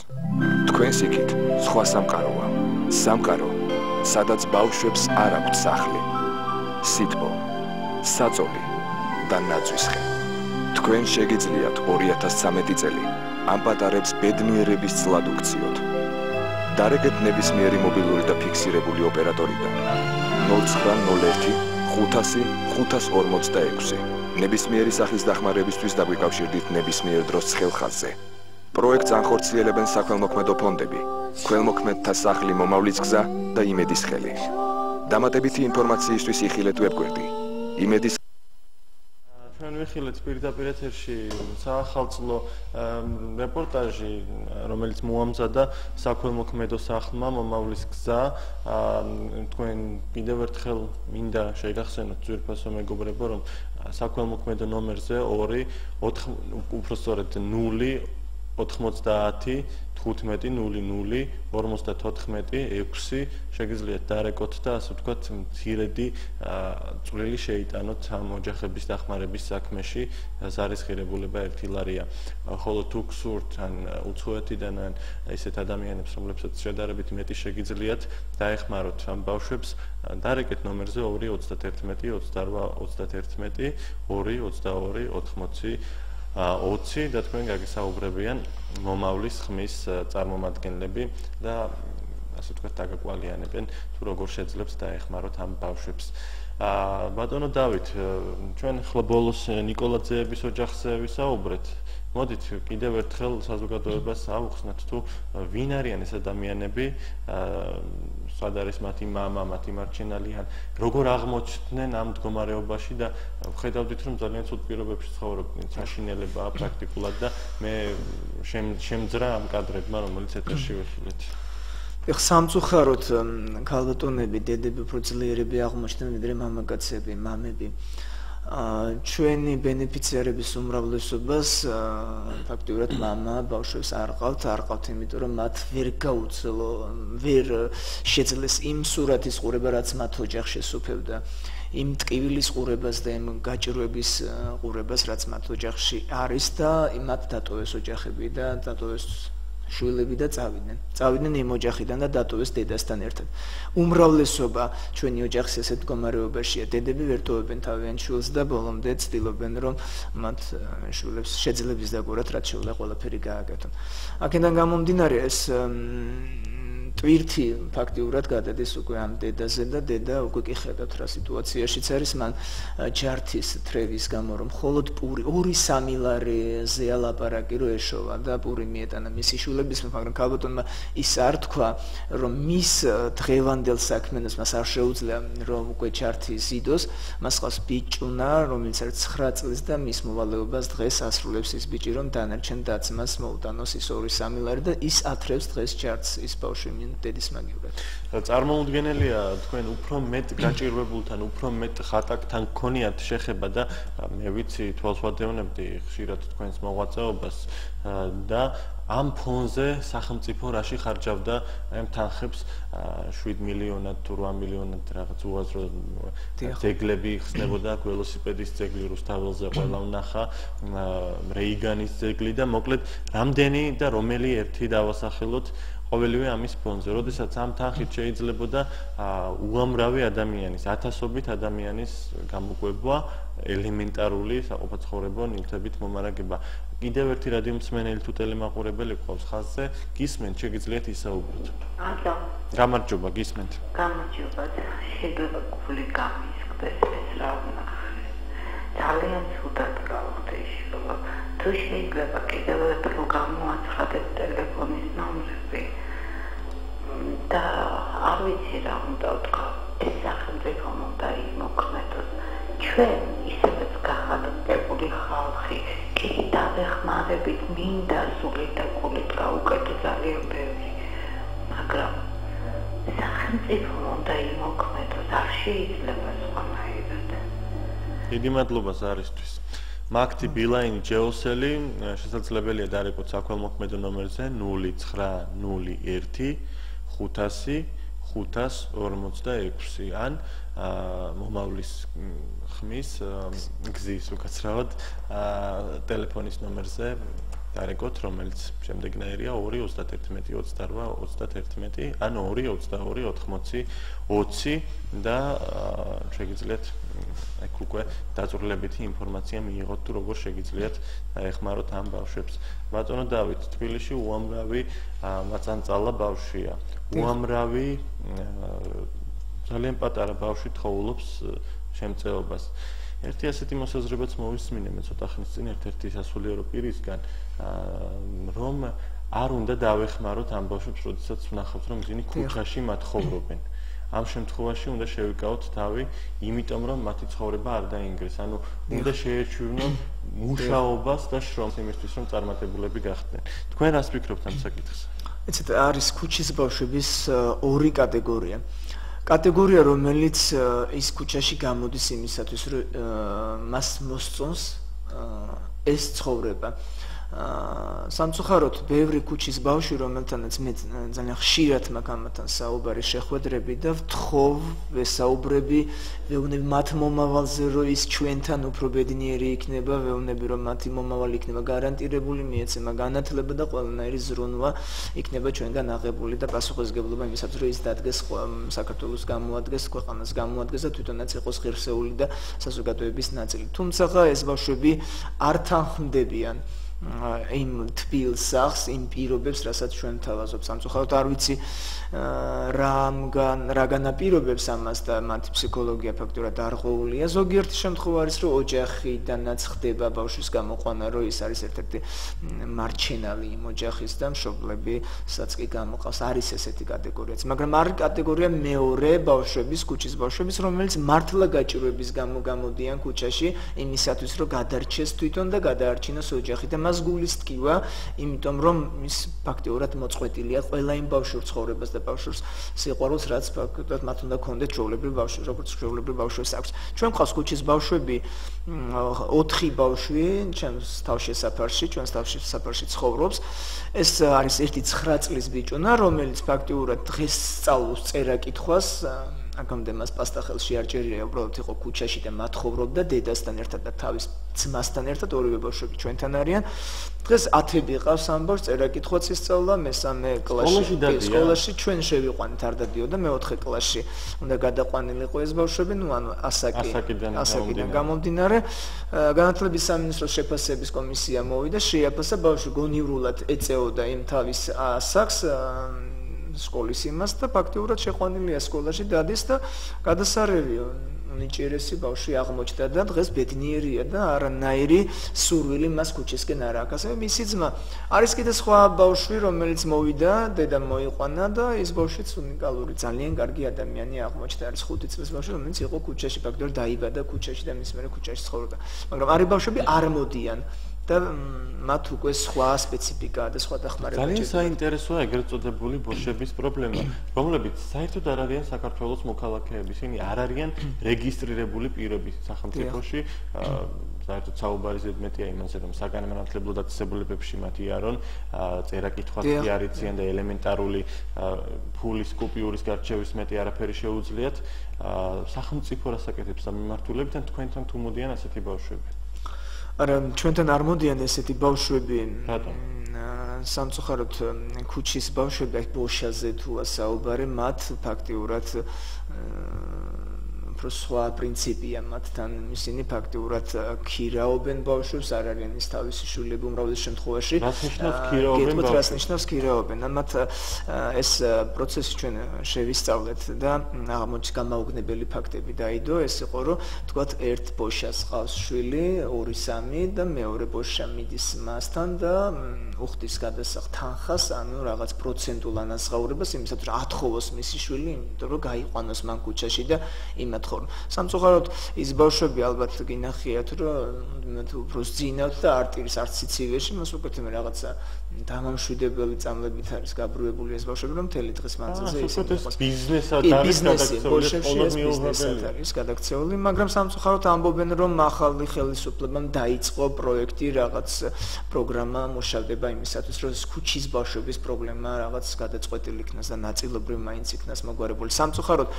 თქვენს იქით სხვა სამყაროა. სამყარო, სადაც ბავშვებს არ აქვთ სახლი, სიტყვა, საწოლი და ნაძვისხე. თქვენ შეგიძლიათ 2013 წელი ამ პატარებს ბედნიერების წლად უქციოთ. დარეგეთ ნებისმიერი მობილური და ფიქსირებული ოპერატორიდან 0901 500 546. ნებისმიერი სახის დახმარებისთვის დაგვიკავშირდით ნებისმიერ დროს ხელხაზზე. პროექტს ანხორციელებენ საქველმოქმედო ფონდები, ქველმოქმედთა სახლი მომავლის გზა და იმედის ხელი. დამატებითი ინფორმაციისთვის იხილეთ ვებგვერდი იმედის ჩვენ ვიხილეთ პირდაპირ ეთერში საახალწლო რეპორტაჟი, რომელიც მოამზადა საქველმოქმედო სახლმა მომავლის გზა. თქვენ კიდევ ერთხელ მინდა შეგახსენოთ ძვირფასო მეგობრებო, რომ საქველმოქმედო ნომერზე 2 უпростоრედ 0 90 15 00 54 6 შეგიძლიათ დარეკოთ და ასე ვთქვათ მცირედი წვლილი შეიტანოთ ამ ოჯახების დახმარების საქმეში. ზარისხირებულება 1 ლარია. ხოლო თუ გსურთ ან უცხოეთიდან ან ისეთ ადამიანებს, რომლებსაც შედარებით მეტი შეგიძლიათ დაეხმაროთ ამ ბავშვებს, დარეკეთ ნომერზე 2 31 28 31 2 22 80 20 და თქვენ გაგისაუბრებიან მომავლის ხმის წარმომადგენლები და ასე ვთქვათ დაგაკვალიანებენ თუ როგორ შეძლებს დაეხმაროთ ამ ბავშვებს. ბატონო დავით, ჩვენ ახლა ბოლოს ნიკოლაძეების ოჯახზე ვისაუბრეთ. მოდით კიდევ ერთხელ საზოგადოებას ავუხსნათ თუ ვინ არიან ეს ადამიანები, სად არის მათი მამა, მათი მარჩენალიან, როგორ აღმოჩნდნენ ამ მდგომარეობაში და ხედავდით რომ ძალიან ცუდ პირობებში ცხოვრობდნენ, საშინელებაა პრაქტიკულად და მე შემძრა ამ კადრებმა, რომელიც ეთერში ვიხილეთ. ეხ სამწუხაროდ ქალბატონები, დედები უფრო ძლიერები აღმოჩნდნენ ვიდრე მამაკაცები, მამები. ჩვენი ბენეფიციარების უმრავლესობას ფაქტიურად მამა ბავშვებს არ ყავთ, იმიტომ რომ მათ ვერ გაუძლო, ვერ შეძლეს იმ სურათის ყურება, რაც მათ ოჯახში სუფევდა, იმ ტკივილის ყურებას და იმ გაჭირვების ყურებას, რაც მათ ოჯახში არის და მათ დატოვეს ოჯახები და დატოვეს შვილები და წავიდნენ იმ ოჯახიდან და დატოვეს დედასთან ერთად. უმრავლესობა ჩვენი ოჯახის ესეთ მდგომარეობაშია. დედები ვერ ტოვებენ თავიანთ შვილს და ბოლომდე ცდილობენ, რომ მათ შვილებს შეძლებს დაგურათ, რაც შეუძლია ყველაფერი გააკეთონ. აქედან გამომდინარე ეს ტვირთი ფაქტიურად გადადის უკვე ამ დედაზე და დედა უკვე კი ხედავთ რა სიტუაციაშიც არის. მან ჯართის თრევის გამო რომ მხოლოდ პური 2-3 ლარიზე ალაპარაკი რო ეშოვა და პური მიეტანა მისი შვილებისმა, მაგრამ ქალბატონმა ის არ თქვა, რომ მის დღევანდელ საქმიანობას მას არ შეუძლია რომ უკვე ჯართი ზიდოს, მას ყავს ბიჭუნა, რომელიც არის 9 წლის და მის მოვალეობას დღეს ასრულებს ის ბიჭი, რომ დანარჩენ დაცმას მოუტანოს ის 2-3 ლარი და ის ათრევს დღეს ჯართს ის ბავშვი დედის მაგივრად. წარმოუდგენელია თქვენ უფრო მეტ გაჭირვებულთან, უფრო მეტ ხატაკთან გქონიათ შეხება და მე ვიცი თვალს ვადევნებდი ხშირად თქვენს მოღვაწეობას და ამ ფონზე სახელმწიფო რაში ხარჯავდა ამ თანხებს 7 მილიონად თუ 8 მილიონად რაღაც უაზრო ძეგლები ხსნებოდა ველოსიპედის ძეგლი რუსთაველზე ყველა ვნახა რეიგანის ძეგლი და მოკლედ რამდენი და რომელი ერთი დავასახელოთ ყოველივე ამის ფონზე, როდესაც ამ თანხით შეიძლებოდა უამრავი ადამიანის, ათასობით ადამიანის გამოყვება, ელემენტარული საყოფაცხოვრებო ნივთებით მომარაგება. კიდევ ერთი რადიომსმენელი თუ ტელემაყურებელი ყავს ხაზზე, გისმენთ, შეგიძლიათ ისაუბროთ. გამარჯობა, გისმენთ. გამარჯობა, შეიძლება გული გამისკდეს ეს რა ვნახე. ძალიან ცუდად გავხდეშო. თუ შეიძლება კიდევ ერთხელ გამოაცხადეთ ტელეფონის ნომრები და არ ვიცი რა უნდა ვთქვა, ეს სახელმწიფო უნდა იმოქმედოს. ჩვენ ისედაც გახადებული ხალხი კი დავეხმარებით მინდა სულით და გულით გავუკეთო ძალიან ბევრი, მაგრამ სახელმწიფო უნდა იმოქმედოს, არ შეიძლება სხვანაირად. დიდი მადლობა ზარისთვის. მაგთი ბილაინი ჯეოსელი შესაძლებელია დარეკოთ საქველმოქმედო ნომერზე 0901 500 546 ან მომავლის ხმის გზის უკაცრავად ტელეფონის ნომერზე დარეკოთ, რომელიც შემდეგნაირია 2-31-28-21 ან 2-22-80-20 და შეგიძლიათ აქ უკვე დაწვრილებითი ინფორმაცია მიიღოთ თუ როგორ შეგიძლიათ დაეხმაროთ ამ ბავშვებს. ბატონო დავით, თბილისში უამრავი მაწანწალა ბავშვია. უამრავი ძალიან პატარა ბავშვი თხოვლობს შემწეობას. ერთი ასეთი მოსაზრებაც მოვისმინე მე ცოტა ხნის წინ ერთ-ერთი სასულიერო პირისგან, რომ არ უნდა დავეხმაროთ ამ ბავშვებს, როდესაც ვნახავთ, რომ ისინი ქუჩაში მათხოვრობენ. ამ შემთხვევაში უნდა შევიკავოთ თავი, იმიტომ რომ მათი ცხოვრება არ დაინგრეს. ანუ უნდა შეეჩვივნონ მუშაობას და შრომას იმისთვის, რომ წარმატებულები გახდნენ. თქვენ რას ფიქრობთ ამ საკითხზე? ეცეთ არის ქუჩის ბავშვების ორი კატეგორია. კატეგორია, რომელიც ის ქუჩაში გამოდის იმისათვის, რომ მას მოსწონს ეს ცხოვრება. სამწუხაროდ, ბევრი ქუჩის ბავშვი, რომელთანაც მე ძალიან ხშირად მაქვს ამათან საუბარი შეხვედრები და ვთხოვ, ვესაუბრები, ვეუბნები მათ მომავალზე, რომ ის ჩვენთან უფრო ბედნიერი იქნება, ვეუბნები, რომ მათი მომავალი იქნება გარანტირებული, მიეცემა განათლება და ყველანაირი ზრუნვა იქნება ჩვენგან აღებული და პასუხისმგებლობა იმისათვის, რომ ის დადგეს საქართველოს გამოადგეს, ქვეყანას გამოადგეს და თვითონაც იყოს ღირსეული და საზოგადოების ნაწილი. თუმცა ეს ბავშვები არ თანხმდებიან იმ თბილ სახს, იმ პირობებს, რასაც ჩვენ თავაზობთ. სამწუხაროდ არ ვიცი რა განაპირობებს ამას და მათი ფსიქოლოგია ფაქტურად არღვეულია. ზოგიერთი შემთხვევა არის, რომ ოჯახიდანაც ხდება ბავშვის გამოყვანა, რომ ის არის ერთ-ერთი მარჩენალი იმ ოჯახის და მშობლებისაც კი გამოყავს. არის ესეთი კატეგორიაც, მაგრამ არის კატეგორია მეორე ბავშვების, ქუჩის ბავშვების, რომელიც მართლა გაჭირვების გამო გამოდიან ქუჩაში იმისათვის, რომ გადარჩეს თვითონ და გადაარჩინოს ოჯახი და მას გულის ტკივა, იმიტომ რომ ის ფაქტიურად მოწყვეტილია ყველა იმ ბავშვურ ცხოვრებას და ბავშვს სიყვარულს, რაც ფაქტობრივად მათ უნდა ქონდეთ ჩვეულებრივ ბავშვებს, როგორც ჩვეულებრივ ბავშვებს აქვს. ჩვენ ყავს ქუჩის ბავშვები 4 ბავშვი, ჩვენს თავშესაფარში, ჩვენს თავშესაფარში ცხოვრობს. ეს არის ერთი 9 წლის ბიჭუნა, რომელიც ფაქტიურად დღეს სწავლობს წერა-კითხვას. აქამდე მას პასტახელში არ ჭერია, უბრალოდ იყო ქუჩაში და მათხოვრობდა დედასთან ერთად და თავის ძმასთან ერთად, ორივე ბავშვები ჩვენთან არიან. დღეს 10-ები ყავს ამ ბავშვს, წერა-კითხვაც ისწავლა, მესამე კლასში. სკოლაში ჩვენ შევიყვანით, არ დადიოდა, მე-4 კლასში უნდა გადაყვანილიყო ეს ბავშვები, ანუ ასაკიდან გამომდინარე. განათლების სამინისტროს შეფასების კომისია მოვიდა, შეაფასა, ბავშვი გონივრულად ეწეოდა იმ თავის ასაკს სკოლის იმას და ფაქტიურად შეყვანილია სკოლაში დადის და გადასარევია. ნიჭიერესი ბავშვი აღმოჩნდა და დღეს ბედნიერია და არანაირი სურვილი მას ქუჩისკენ არ აქვს. მისი ძმა არის კიდე სხვა ბავშვი, რომელიც მოვიდა, დედა მოიყვანა და ის ბავშვიც უნიკალური, ძალიან კარგი ადამიანი აღმოჩნდა. არის 5 წლის ბავშვი, რომელიც იყო ქუჩაში, ფაქტიურად დაიბადა ქუჩაში და მის მერე ქუჩაში ცხოვრობდა. მაგრამ არის ბავშვები არ მოდიან და მათ უკვე სხვა სპეციფიკაა და სხვა დახმარება. ძალიან საინტერესოა ეგრეთ წოდებული ბოშების პრობლემა, რომლებიც საერთოდ არ არიან საქართველოს მოქალაქეები, ისინი არ არიან რეგისტრირებული პირები სახელმწიფოში, საერთოდ საუბარი ზედმეტია იმაზე, რომ საგანმანათლებლო დაწესებულებებში მათი არონ წერა-კითხვაც კი არ იციან და ელემენტარული ფულის კუპიურის გარჩევის მეტი არაფერი შეუძლიათ. სახელმწიფო რას აკეთებს ამ მიმართულებით, ან თქვენთან თუ მოდიან ასეთი ბავშვები? არა, ჩვენთან არ მოდიან ესეთი ბავშვები. სამწუხაროდ ქუჩის ბავშვები, აი ბოშაზე თუ ასაუბარი, მათ ფაქტიურად უფრო სხვა პრინციპია მათთან, ისინი ფაქტიურად ქირაობენ ბავშვებს, არ არიან ის თავისი შვილები უმრავლეს შემთხვევაში. რას ნიშნავს ქირაობენ ბავშვებს? რას ნიშნავს ქირაობენ? მათ ეს პროცესი ჩვენ შევისწავლეთ და აღმოჩნდა გამაუგნებელი ფაქტები დაიდო, ეს იყო რომ თქვათ ერთ ბოშას ყავს შვილი, 2-3 და მეორე ბოშა მიდის მასთან და უხდის გადასახ თანხას, ანუ რაღაც პროცენტულ ანაზღაურებას იმისათვის რომ ათხოვოს მისი შვილი, იმიტომ რომ გაიყვანოს მან ქუჩაში და იმათ სამწუხაროდ ის ბავშვები ალბათ გინახიათ რომ უფრო ძინავთ და არტირის არც სიცივეში მას უკეთებენ რაღაცა დამამშვიდებელი წამლებით არის გაბრუებული ეს ბავშვები რომ მთელი დღის მანძილზე ის ბიზნესად არის გადაქცეული მაგრამ სამწუხაროდ ამბობენ რომ ახალი ხელისუფლებამ დაიწყო პროექტი რაღაც პროგრამა მუშავდება იმისათვის რომ ქუჩის ბავშვების პრობლემა რაღაც გადაწყვეტილი იქნას და ნაწილობრივ მაინც იქნას მოგვარებული სამწუხაროდ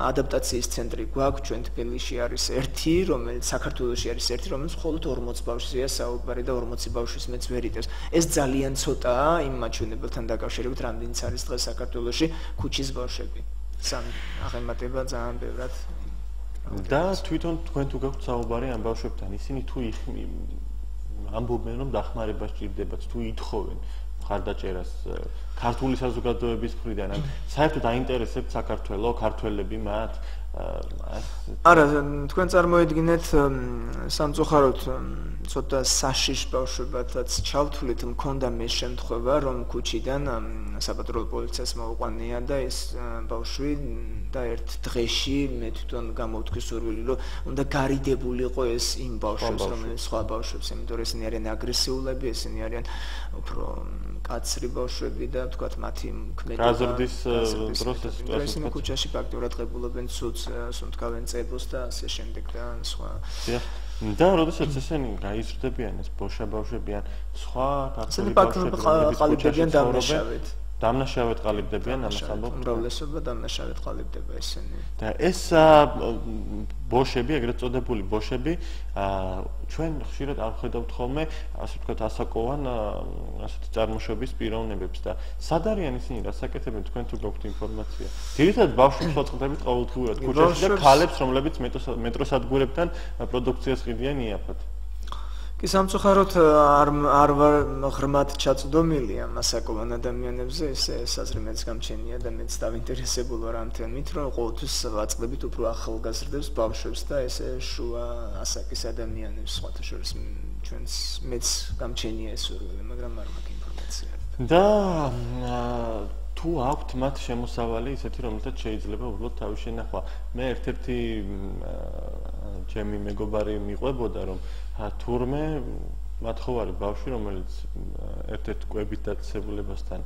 ადაპტაციის ცენტრი გვაქვს ჩვენ თბილისში არის ერთი რომელიც საქართველოში არის ერთი რომელიც მხოლოდ 40 ბავშვია საუბარი და 40 ბავშვის მეც ვერ იტევს ეს ძალიან ცოტაა იმ მაჩვენებელთან დაკავშირებით რამდენიც არის დღეს საქართველოში ქუჩის ბავშვები აღემატება ძალიან ბევრად და თვითონ თქვენ თუ გაქვთ საუბარი ამ ბავშვებთან ისინი თუ ამბობენ რომ დახმარება სჭირდებათ თუ ითხოვენ მხარდაჭერას ქართული საზოგადოების მხრიდან ან საერთოდ აინტერესებთ საქართველო ქართველები მათ არა თქვენ წარმოედგინეთ სამწუხაროდ ცოტა საშიშ ბავშვებათაც ჩავთვლით მქონდა მე შემთხვევა რომ ქუჩიდან საპატრულო პოლიციას მოუყვანია და ეს ბავშვი და ერთ დღეში მე თვითონ გამოვთქვი სურვილი რომ უნდა გარიდებულიყო ეს იმ ბავშვებს რომელიც სხვა ბავშვებს იმიტომ რომ ესენი არიან აგრესიულები ესენი არიან უფრო კაცრი ბავშვები და თქვათ მათი ქმედება გაზრდის პროცესი ესენი ქუჩაში ფაქტურად ღებულობენ ცუც სუნთქავენ წებოს და ასე შემდეგ და სხვა და როდესაც ესენი გაიზრდებიან ეს ბოშა ბავშვები ან სხვა ქართული ბავშვები ყალიბდებიან დამნაშავედ ყალიბდებიან ამას ამბობ უმრავლესობა დამნაშავედ ყალიბდება ესენი და ეს ბოშები ეგრეთ წოდებული ბოშები ჩვენ ხშირად არ ხედავთ ხოლმე ასე ვთქვათ ასაკოვან ასეთი წარმოშობის პიროვნებებს და სად არიან ისინი რას აკეთებენ თქვენ თუ გაქვთ ინფორმაცია ძირითადად ბავშვებს ვაწყდებით ყოველდღიურად ქუჩაში და ქალებს რომლებიც მეტროსადგურებთან პროდუქციას ყიდიან იაფად კი სამწუხაროდ არ ვარ ღრმად ჩაწვდომილი ამ ასაკოვან ადამიანებზე ეს აზრი მეც გამჩენია და მეც დავინტერესებული ვარ ამ თემით რომ ყოველთვის ვაწყდებით უფრო ახალგაზრდებს ბავშვებს და ესე შუა ასაკის ადამიანებს სხვათა შორის ჩვენს მეც გამჩენია ეს სურვილი მაგრამ არ მაქვს ინფორმაცია და თუ აქვთ მათ შემოსავალი ისეთი რომელთაც შეიძლება უბრალოდ თავის შენახვა მე ერთ-ერთი ჩემი მეგობარი მიყვებოდა რომ თურმე მათხოვარი ბავშვი რომელიც ერთ-ერთ კვებით დაწესებულებასთან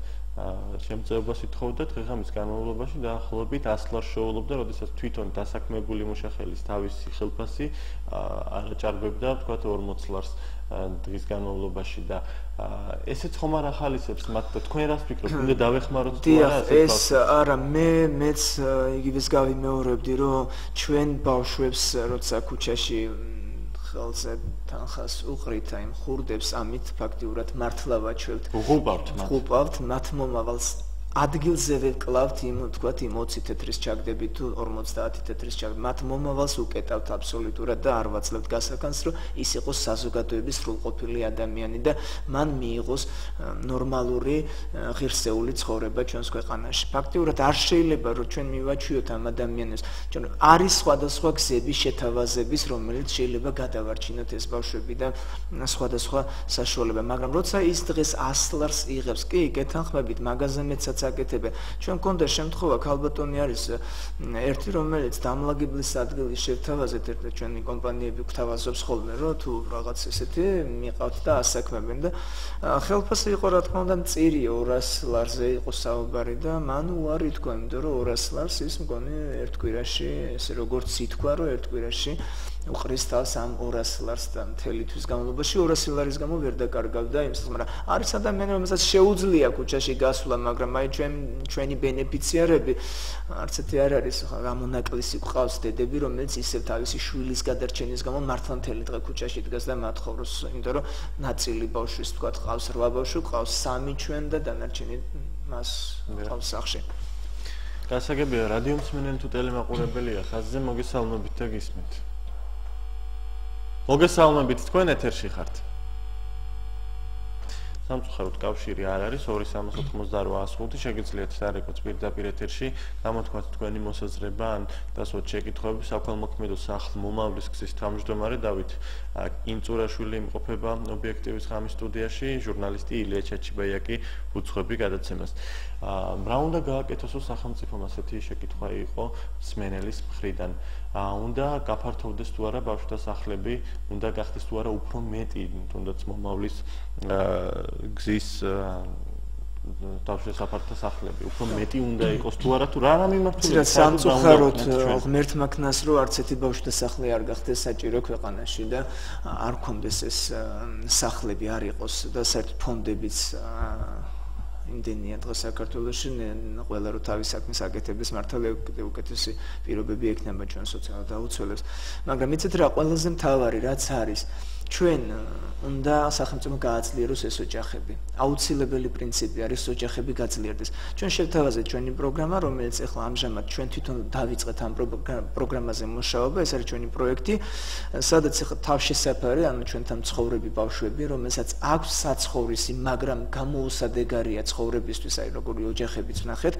შემწეობას ითხოვდა დღე-ღამის განმავლობაში დაახლოებით 100 ლარს შეუძლობდა როდესაც თვითონ დასაქმებული მუშახელის თავისი ხელფასი არაჭარბებდა ვთქვათ 40 ლარს დღის განმავლობაში და ესეც ხომ არ ახალისებს მათ და თქვენ რას ფიქრობთ უნდა დავეხმაროთ თუ არა ეს არა მეც იგივეს გავიმეორებდი რომ ჩვენ ბავშვებს როცა ქუჩაში ხელზე თანხას უყრით აი ხურდებს ამით ფაქტიურად მართლა ვაჩვევთ უღუბავთ მათ მომავალს ადგილზევე კლავთ იმ თქვათ იმ 20 თეთრის ჩაგდებით თუ 50 თეთრის ჩაგდებით მათ მომავალს უკეტავთ აბსოლუტურად და არ ვაძლევთ გასახანს რომ ის იყოს საზოგადოების სრულყოფილი ადამიანი და მან მიიღოს ნორმალური ღირსეული ცხოვრება ჩვენს ქვეყანაში ფაქტიურად არ შეიძლება რომ ჩვენ მივაჩვიოთ ამ ადამიანებს ჩვენ არის სხვადასხვა გზები შეთავაზების რომელიც შეიძლება გადავარჩინოთ ეს ბავშვები და სხვადასხვა საშუალება მაგრამ როცა ის დღეს 100 ლარს იღებს კი გეთანხმებით მაღაზიებსაც აკეთებენ ჩვენ გქონდა შემთხვევა ქალბატონი არის ერთი რომელიც დამლაგებლის ადგილი შევთავაზეთ ერთ ჩვენი კომპანიები გვთავაზობს ხოლმე რომ თუ რაღაც ესეთი მიყავთ და ასაქმებენ და ხელფასი იყო რა თქმა უნდა მწირი 200 ლარზე იყო საუბარი და მან უარი თქვა იმიტომ რომ 200 ლარს ის მგონი ერთ კვირაში ესე როგორც ითქვა რომ ერთ კვირაში უყრის თავს ამ 200 ლარს და მთელი თვის განმავლობაში 200 ლარის გამო ვერ დაკარგავდა იმას, მაგრამ არის ადამიანი, რომელსაც შეუძლია ქუჩაში გასვლა, მაგრამ აი ჩვენი ბენეფიციარები არც ერთი არ არის, გამონაკლისი გვყავს დედები, რომელიც ისევ თავისი შვილის გადარჩენის გამო მართლა მთელი დღე ქუჩაში დგას და მათხოვრობს, იმიტომ რომ ნაწილი ბავშვის თქვა ყავს 8 ბავშვი, ყავს 3 ჩვენ და დანარჩენი მას ყავს სახში. გასაგებია, რადიო მსმენელი თუ ტელემაყურებელია, ხაზზე მოგესალმებით და გისმენთ. მოგესალმებით, თქვენ ეთერში ხართ. სამწუხაროდ კავშირი არ არის 26885 შეგიძლიათ დარეკოთ პირდაპირ ეთერში, გამოთქვათ თქვენი მოსაზრება ან დასვათ შეკითხვები საქველმოქმედო სახლ მომავლის გზის თავმჯდომარე დავით კინწურაშვილი იმყოფება ობიექტივის ღამის სტუდიაში, ჟურნალისტი ილია ჩაჩიბაია კი უძღვები გადაცემას. რა უნდა გააკეთოს სახელმწიფომ ასეთი შეკითხვა იყო მსმენელის მხრიდან. უნდა გაფართოვდეს თუ არა ბავშვთა სახლები, უნდა გახდეს თუ არა უფრო მეტი, თუნდაც მომავლის გზის თავშესაფართა სახლები, უფრო მეტი უნდა იყოს თუ არა, თუ რა მიმართულებით სამწუხაროდ ღმერთმა ქნას რომ არც ერთი ბავშვთა სახლი არ გახდეს საჭირო ქვეყანაში და არ გქონდეს ეს სახლები არ იყოს და საერთოდ ფონდებიც იმდენია დღეს საქართველოში ყველა რო თავის საქმეს აკეთებს მართალია უკეთესი პირობები ექნება ჩვენ სოციალურ დაუცველებს მაგრამ იცით რა ყველაზე მთავარი რაც არის ჩვენ უნდა სახელმწიფო გააძლიეროს ეს ოჯახები. აუცილებელი პრინციპი არის ოჯახები გაძლიერდეს. ჩვენ შევთავაზეთ ჩვენი პროგრამა, რომელიც ახლა ამჟამად ჩვენ თვითონ დავიწყეთ ამ პროგრამაზე მუშაობა, ეს არის ჩვენი პროექტი, სადაც ახლა თავშესაფარი, ანუ ჩვენთან მცხოვრები ბავშვები, რომელსაც აქვს საცხოვრისი, მაგრამ გამოუსადეგარია ცხოვრებისთვის, აი როგორი ოჯახებიც ვნახეთ.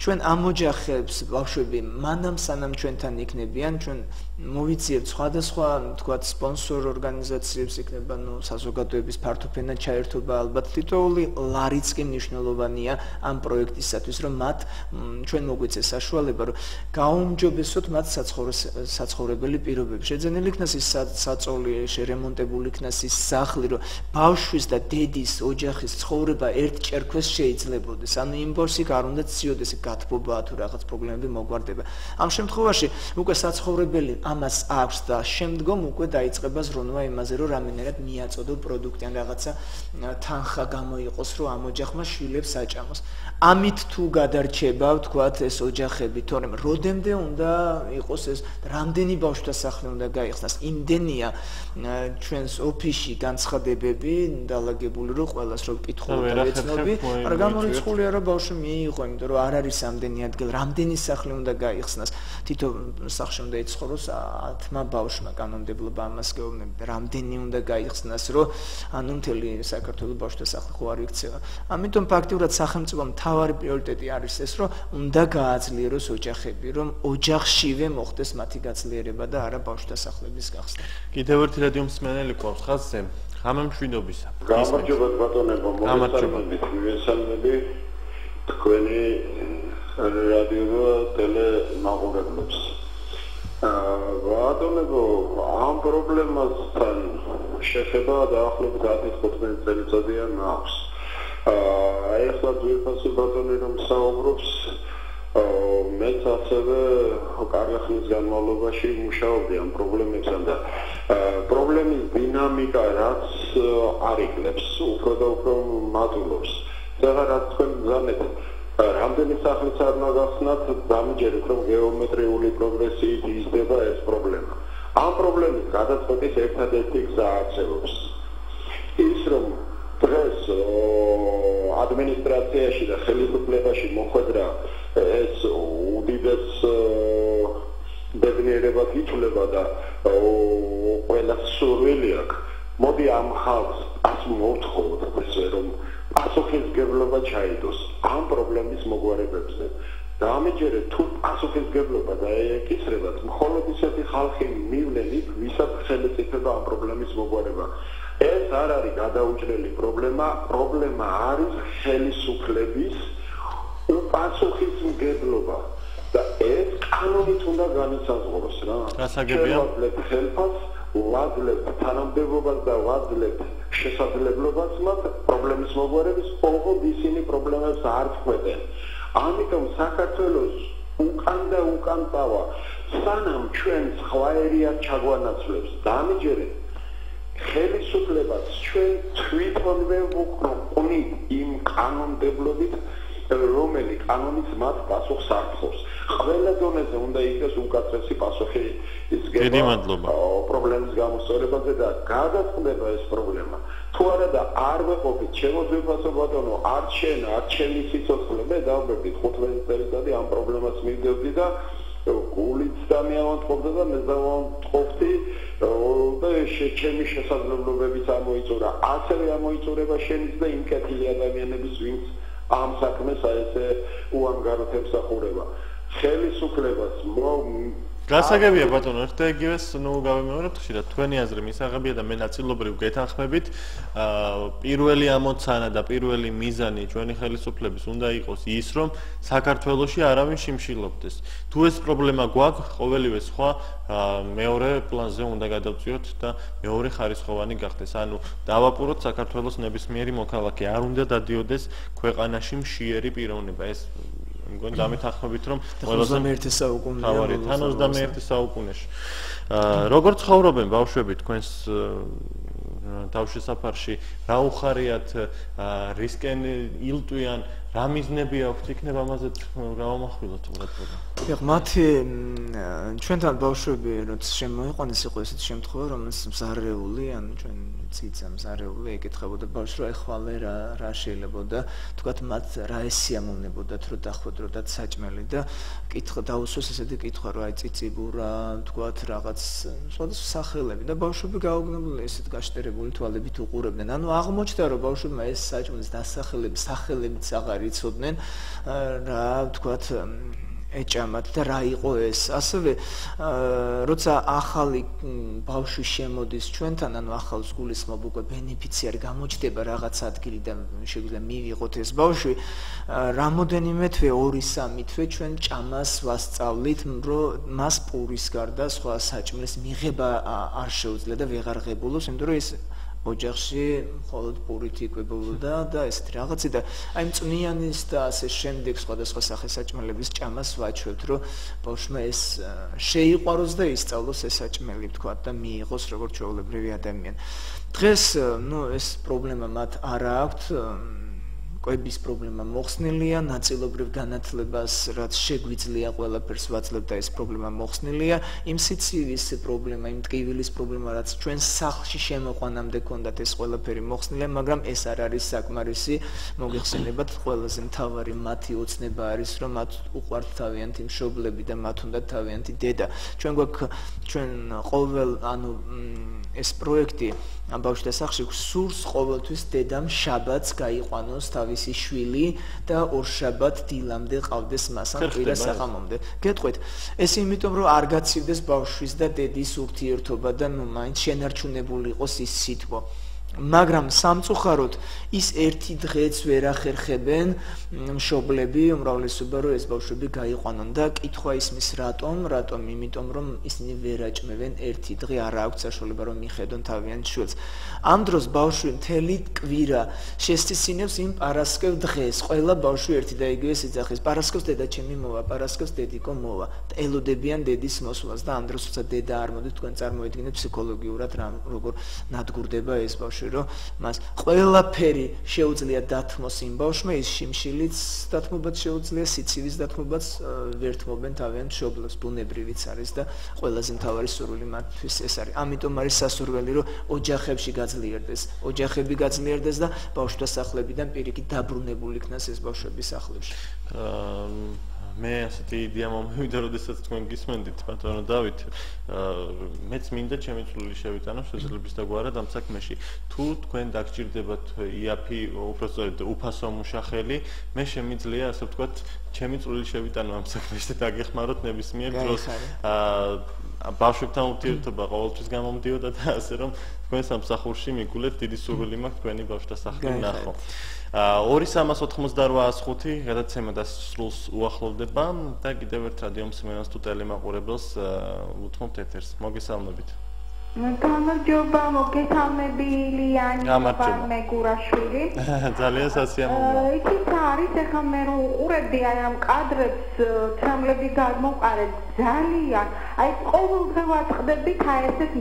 ჩვენ ამ ოჯახებს ბავშვები მანამ სანამ ჩვენთან იქნებიან, ჩვენ მოვიწიებთ სხვადასხვა, თქვათ, სპონსორ ორგანიზაციებს იქნება, საზოგადოების ფართოფენა ჩაერთობა ალბათ თითოეული ლარიც კი მნიშვნელოვანია ამ პროექტისათვის, რომ მათ ჩვენ მოგვეცეს საშუალება, რომ გაუმჯობესოთ მათ საცხოვრებელი პირობები. შეძენილი იქნას ის საწოლი, შერემონტებული იქნას ის სახლი, რომ ბავშვის და დედის ოჯახის ცხოვრება ერთ ჭერქვეს შეიძლებოდეს. ანუ იმ ბავშვს არ უნდა ციოდეს გათბობაა თუ რაღაც პრობლემები მოგვარდება. ამ შემთხვევაში უკვე საცხოვრებელი ამას აქვს და შემდგომ უკვე დაიწყება ზრუნვა იმაზე, რომ რამენერად მიაწოდო პროდუქტი ან რაღაცა თანხა გამოიყოს, რომ ამ ოჯახმა შვილებს აჭამოს. ამით თუ გადარჩება, ვთქვათ, ეს ოჯახები, თორემ როდემდე უნდა იყოს ეს, რამდენი ბავშვთა სახლი უნდა გაიხსნას, იმდენია ჩვენს ოფისში განცხადებები დალაგებული, რომ ყველას რომ კითხულობ და ეცნობი, მაგრამ გამორიცხული არა ბავშვი მიიღო, იმიტომ რომ არ არის ამდენი ადგილი, რამდენი სახლი უნდა გაიხსნას, თითო სახლში უნდა იცხოვროს 10 ბავშვმა, კანონმდებლობა ამას გეუბნება, რამდენი უნდა გაიხსნას, რომ ანუ მთელი საქართველოს ბავშვთა სახლი ხო არ იქცევა. ამიტომ ფაქტიურად სახელმწიფომ მთავარი პრიორიტეტი არის ეს, რომ უნდა გააძლიეროს ოჯახები, რომ ოჯახშივე მოხდეს მათი გაძლიერება და არა ბავშვთა სახლების გახსნა. კიდევ ერთი რადიო მსმენელი ყავს ხაზზე. ღამე მშვიდობისა. გამარჯობა ბატონებო, მოგესალმები თქვენი რადიო და ტელემაყურებლებს. ბატონებო, ამ პრობლემასთან შეხება დაახლოებით 10-15 წელიწადია მაქვს. ახლა ძვირფასი ბატონი რომ საუბრობს, მეც ასევე კარგი ხნის განმავლობაში მუშაობდი ამ პრობლემებთან და პრობლემის დინამიკა რაც არ იკლებს, უფრო და უფრო მატულობს. და რაც თქვენ ბრძანეთ, რამდენი სახლიც არ უნდა გახსნათ, დამიჯერეთ, რომ გეომეტრიული პროგრესიით იზრდება ეს პრობლემა. ამ პრობლემის გადაწყვეტის ერთადერთი გზა არსებობს. ის რომ დღეს ადმინისტრაციაში და ხელისუფლებაში მოხვედრა ეს უდიდეს ბედნიერებას ითვლება და ყველა სურვილი აქვს. მოდი ამ ხალხს ας მოვთხოვოთ ესე რომ პასუხისმგებლობა ჩაიდოს ამ პრობლემის მოგვარებებზე. დამეჯერეთ თუ პასუხისმგებლობა დაეკისრებათ, მხოლოდ ისეთი ხალხი მივლენ იქ, ვისაც ხელისუფლება ამ პრობლემის მოგვარება. ეს არ არის გადაუჭრელი პრობლემა, პრობლემა არის ხელისუფლების უპასუხისმგებლობა. და ეს კანონით უნდა განისაზღვროს რა. გასაგებია. ხელფას ვაძლევთ თანამდებობას და ვაძლევთ შესაძლებლობას მათ პრობლემის მოგვარების, ოღონდ ისინი პრობლემებს არ წყვეტენ. ამიტომ საქართველოს უკან და უკან წავა სანამ ჩვენ სხვაერია ჩაგვანაცვლებს დამიჯერეთ ხელისუფლებას ჩვენ თვითონვე ვუყრით იმ კანონმდებლობით რომელი კანონის მათ პასუხს ართხოვს. ყველა დონეზე უნდა იქნეს უკაცრესი პასუხი ისგება პრობლემის გამოსწორებაზე და გადაწყდება ეს პრობლემა. თუ არა და არ ვეყოფით ჩემო ძვირფასო ბატონო, არ შენ, არ ჩემი სიცოცხლე, მე დავბერდით 15 წელიწადი ამ პრობლემას მივდევდი და გულით დამიავანტყობდა და მე დავანტყოფდი და ჩემი შესაძლებლობებიც ამოიწურა. ასევე ამოიწურება შენის და იმ კეთილი ადამიანების, ვინც ამ საქმეს ესე უანგაროდ ემსახურება. ხელისუფლებას გასაგებია ბატონო, ერთ იგივეს გავიმეორებთ ხშირად თქვენი აზრი მისაღებია და მე ნაწილობრივ გეთანხმებით. პირველი ამოცანა და პირველი მიზანი ჩვენი ხელისუფლების უნდა იყოს ის, რომ საქართველოში არავინ შიმშილობდეს. თუ ეს პრობლემა გვაქვს, ყოველივე სხვა მეორე პლანზე უნდა გადავწიოთ და მეორე ხარისხოვანი გახდეს. ანუ დავაპუროთ საქართველოს ნებისმიერი მოქალაქე, არ უნდა დადიოდეს ქვეყანაში მშიერი პიროვნება. ეს მგონი დამეთანხმებით რომ ყველაზე 21 საუკუნეა თან 21 საუკუნეში როგორ ცხოვრობენ ბავშვები თქვენს თავშესაფარში რა უხარიათ რისკენ ილტვიან რა მიზნები აქვთ იქნება ამაზე გავამახვილოთ უბრალოდ ეხლა მათი ჩვენთან ბავშვები როცა შემოიყვანეს იყო ესეთი შემთხვევა რომელიც მზარეული ან ჩვენ ციცა მზარეული ეკითხებოდა ბავშვს რომ ეხვალე რა შეიძლებოდა თქვათ მათ რა ესიამოვნებოდათ რომ დახვედროდათ საჭმელი და კითხა დაუსვეს ესეთი კითხვა რომ აი ციციბურა თქვათ რაღაც სხვადასხვა სახელები და ბავშვები გაუგნებული ესეთ გაშტერებული თვალებით უყურებდნენ ანუ აღმოჩნდა რომ ბავშვებმა ეს საჭმლის დასახელები სახელებიც აღარ იცოდნენ რა თქვათ ეჭამათ და რა იყო ეს ასევე როცა ახალი ბავშვი შემოდის ჩვენთან ანუ ახალ სკულისმობ უკვე ბენეფიციარი გამოჩნდება რაღაც ადგილიდან შეგვიძლია მივიღოთ ეს ბავშვი რამოდენიმე თვე 2-3 თვე ჩვენ ჭამას ვასწავლით რომ მას პურის გარდა სხვა საჭმლის მიღება არ შეუძლია და ვეღარ ღებულობს იმიტომ რომ ეს ოჯახში მხოლოდ პურით იკვებებოდა და ესეთი რაღაცი და აი მწვნიანის და ასე შემდეგ სხვადასხვა სახის საჭმელების ჭამას ვაჩვევთ რომ ბავშვმა ეს შეიყვაროს და ისწავლოს ეს საჭმელი თქვა და მიიღოს როგორც ჩვეულებრივი ადამიანი დღეს ნუ ეს პრობლემა მათ არ აქვთ კვების პრობლემა მოხსნილია ნაწილობრივ განათლებას რაც შეგვიძლია ყველაფერს ვაძლევთ და ეს პრობლემა მოხსნილია იმ სიცივის პრობლემა იმ ტკივილის პრობლემა რაც ჩვენ სახლში შემოყვანამდე ქონდათ ეს ყველაფერი მოხსნილია მაგრამ ეს არ არის საკმარისი მოგეხსენებათ ყველაზე მთავარი მათი ოცნება არის რომ მათ უყვართ თავიანთი მშობლები და მათ უნდა თავიანთი დედა ჩვენ გვაქვს ჩვენ ყოველ ანუ ეს პროექტი ამ ბავშვთა სახლში სურს ყოველთვის დედამ შაბათს გაიყვანოს თავისი შვილი და ორშაბათ დილამდე ყავდეს მას ან კვირა საღამომდე. გეტყვით, ეს იმიტომ რომ არ გაცივდეს ბავშვის და დედის ურთიერთობა და ნუ მაინც შენარჩუნებული იყოს ის სიტყვა. მაგრამ სამწუხაროდ ის ერთი დღეც ვერ ახერხებენ მშობლები უმრავლესობა რომ ეს ბავშვები გაიყვანონ და კითხვა ისმის რატომ იმიტომ რომ ისინი ვერ აჭმევენ ერთი დღე არ აქვს საშუალება რომ მიხედონ თავიანთ შვილს ამ დროს ბავშვი მთელი კვირა შესწინებს იმ პარასკევ დღეს ყველა ბავშვი ერთი და იგივე სიძახის პარასკევს დედაჩემი მოვა პარასკევს დედიკო მოვა ელოდებიან დედის მოსვლას და ამ დროს როცა დედა არ მოდის თქვენ წარმოიდგინეთ ფსიქოლოგიურად როგორ ნადგურდება ეს ბავშვი რომ მას ყველაფერი შეუძლია დათმოს იმ ბავშვმა ის შიმშილიც დათმობაც შეუძლია სიცივის დათმობაც ვერთმობენ თავიანთ მშობლებს ბუნებრივიც არის და ყველაზე მთავარი სურვილი მათთვის ეს არის ამიტომ არის სასურველი რომ ოჯახებში გაძლიერდეს ოჯახები გაძლიერდეს და ბავშვთა სახლებიდან პირიქით დაბრუნებული იქნას ეს ბავშვები სახლებში მე ასეთი იდეა მომივიდა, როდესაც თქვენ გისმენდით, ბატონო დავით, მეც მინდა ჩემი წვლილი შევიტანო შესაძლებლობის დაგვარად ამ საქმეში. თუ თქვენ დაგჭირდებათ იაფი, უბრალოდ უფასო მუშახელი, მე შემიძლია, ასე ვთქვათ, ჩემი წვლილი შევიტანო ამ საქმეში და დაგეხმაროთ ნებისმიერ დროს. ბავშვებთან ურთიერთობა ყოველთვის გამომდიოდა და ასე რომ თქვენ სამსახურში მიგულეთ დიდი სურვილი მაქვს თქვენი ბავშვთა სახლი ნახო. 2388 გადაცემა დასრულს უახლოვდება და კიდევ ერთ რადიო მსმენელს თუ ტელემაყურებელს უთმობთ ეთერს. მოგესალმებით. გამარჯობა, მოგესალმებიანი, მეგურაშვილი. ძალიან სასიამოვნოა. იცით რა არის, ეხლა მე რომ უყურებდი აი ამ კადრებს, თამლები გადმოყარეთ ძალიან. აი ყოველდღე ვაწყდებით აი ესეთ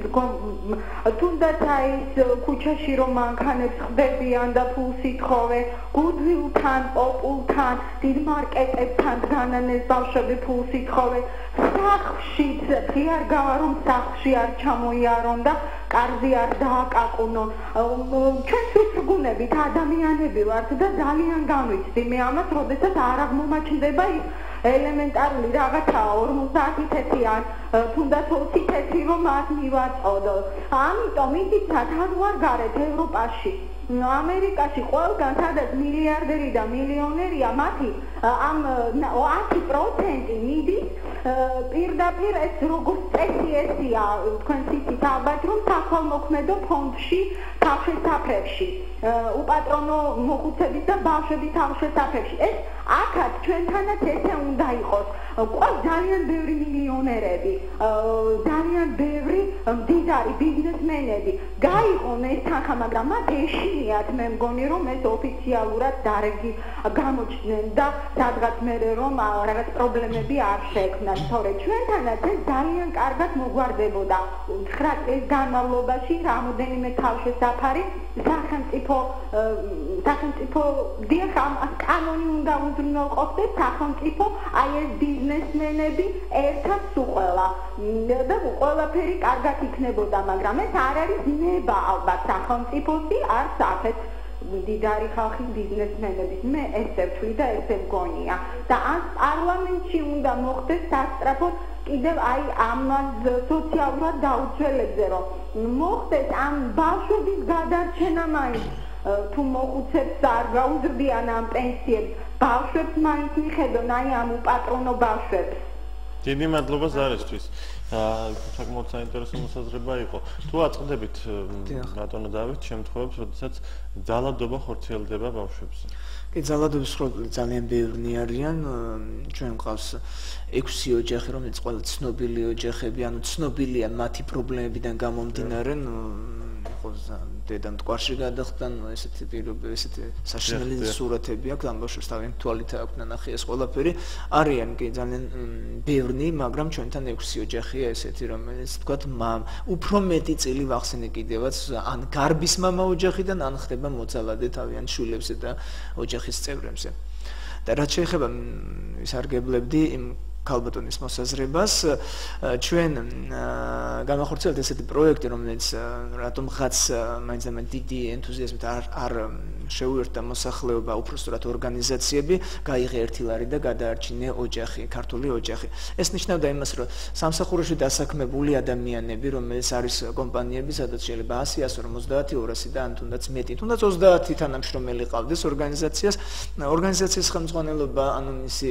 თუნდაც აი ეს ქუჩაში რომ მანქანებს ხდებიან და ფულს ითხოვე, გუდვილთან, პოპულთან, დიდ მარკეტებთან განანეს ბავშვები ფულს ითხოვე. სახლში ღიარ გავა რომ სახლში არ ჩამოიარონ და კარზე არ დააკაკუნო. ჩვენ ვიწრგუნებით ადამიანები ვართ და ძალიან განვიცდი მე ამას, როდესაც არ აღმომაჩნდება ის ელემენტარული რაღაცაა 50 თეთრიან, თუნდაც 20 თეთრი რომ მას მივაწოდო. ამიტომ იცით სად ვარ გარეთ ევროპაში. ამერიკაში ყველგან სადაც მილიარდერი და მილიონერია მათი ამ 10% მიდის პირდაპირ ეს როგორც წესი ესია თქვენ ცით ალბათ რომ საქველმოქმედო ფონდში თავშესაფრებში უპატრონო მოხუცების და ბავშვების თავშესაფრებში ეს აქაც ჩვენთანაც ესე უნდა იყოს ყველა ძალიან ბევრი მილიონერები ძალიან ბევრი მდიდარი ბიზნესმენები გაიყონ ეს თანხა მაგრამ მათ ეშინიათ მე მგონი რომ ეს ოფიციალურად დარგი გამოჩნდნენ და სადღაც მე რომ რაღაც პრობლემები არ შეექმნათ თორე ჩვენთანაც ეს ძალიან კარგად მოგვარდებოდა 9 წლის განმავლობაში რამოდენიმე თავშესაფარი სახელმწიფო დიახ ამ კანონი უნდა უზრუნველყოფდეს სახელმწიფო აი ეს ბიზნესმენები ერთად სუყველა და ყველაფერი კარგად იქნებოდა მაგრამ ეს არ არის ნება ალბათ სახელმწიფოსი არც აქეთ დიდარი ხალხის ბიზნესმენების მე ესე ვთვლი და ესე მგონია და ან პარლამენტში უნდა მოხდეს სასწრაფოდ კიდევ აი ამას სოციალურად დაუცველებზე რომ მოხდეს ამ ბავშვების გადარჩენა მაინც თუ მოხუცებს არ გაუზრდიან ამ პენსიებს ბავშვებს მაინც მიხედონ აი ამ უპატრონო ბავშვებს დიდი მადლობა ზარისთვის საკმაოდ საინტერესო მოსაზრება იყო თუ აწყდებით ბატონო დავით შემთხვევებს როდესაც ძალადობა ხორციელდება ბავშვებზე კი ძალადობის ძალიან ბევრი არიან ჩვენ მყავს 6 ოჯახი რომელიც ყველა ცნობილი ოჯახები ანუ ცნობილია მათი პრობლემებიდან გამომდინარე დედამ მტკვარში გადახტან ესეთი პირობები ესეთი საშინელი სურათები აქვს ამ ბავშვებს თავიანთი თვალით აქვს ნახე ეს ყველაფერი არიან კი ძალიან ბევრი მაგრამ ჩვენთან 6 ოჯახია ესეთი რომელიც თქვათ უფრო მეტი წილი ვახსენე კიდევაც ან გარბის მამა ოჯახიდან ან ხდება მოძალადე თავიანთ შვილებზე და ოჯახის წევრებზე და რაც შეეხება ისარგებლებდი იმ ქალბატონის მოსაზრებას ჩვენ გამახორციელებთ ესეთი პროექტი რომელიც რატომღაც მაინც და მაინც დიდი ენთუზიაზმით არ შეუერთდა მოსახლეობა უпростоრად ორგანიზაციები გაიღე 1 ლარი და გადაარჩინე ოჯახი ქართული ოჯახი ეს ნიშნავდა იმას რომ სამსახურში დასაქმებული ადამიანები რომელიც არის კომპანიები სადაც შეიძლება 100 150 200 და ან თუნდაც მეტი თუნდაც 30 თანამშრომელი ყავდეს ორგანიზაციის ხელმძღვანელობა ანუ მისი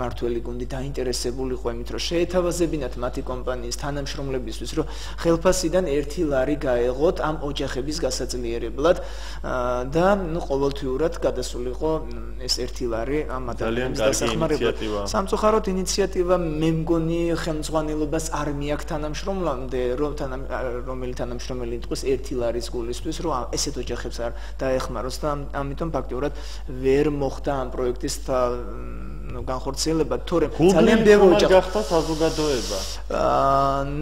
მართველი გუნდი დაინტერესებული იყო იმით რომ შეეთავაზებინათ მათი კომპანიის თანამშრომლებისთვის რომ ხელფასიდან 1 ლარი გაეღოთ ამ ოჯახების გასაძლიერებლად და ყოველთვიურად გადასულიყო ეს 1 ლარი ამ ადამიანის დასახმარებლად. სამწუხაროდ ინიციატივა მე მგონი ხელმძღვანელობას არ მიაქვს თანამშრომლამდე, რომელი თანამშრომელი იტყვის 1 ლარის გულისთვის, რომ ესეთ ოჯახებს არ დაეხმაროს და ამიტომ ფაქტიურად ვერ მოხდა ამ პროექტის განხორციელება, თორემ ძალიან ბევრი ოჯახი გახდა საზოგადოება.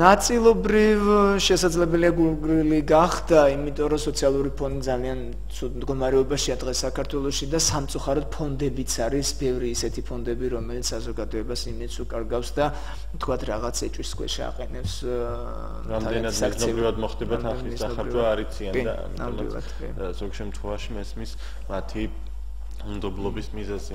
ნაწილობრივ შესაძლებელია გულგრილი გახდა, იმიტომ რომ სოციალური ფონდი ძალიან ცუდ მდგომარეობაშია დღეს საქართველოში და სამწუხაროდ ფონდებიც არის, ბევრი ისეთი ფონდები, რომელიც საზოგადოებას იმედს უკარგავს და თქვათ რაღაც ეჭვის ქვეშ აყენებს. რამდენად მეგობრულად მოხდება თანხის სახარჯვა არ იციან და ზოგ შემთხვევაში მესმის მათი უნდობლობის მიზეზი.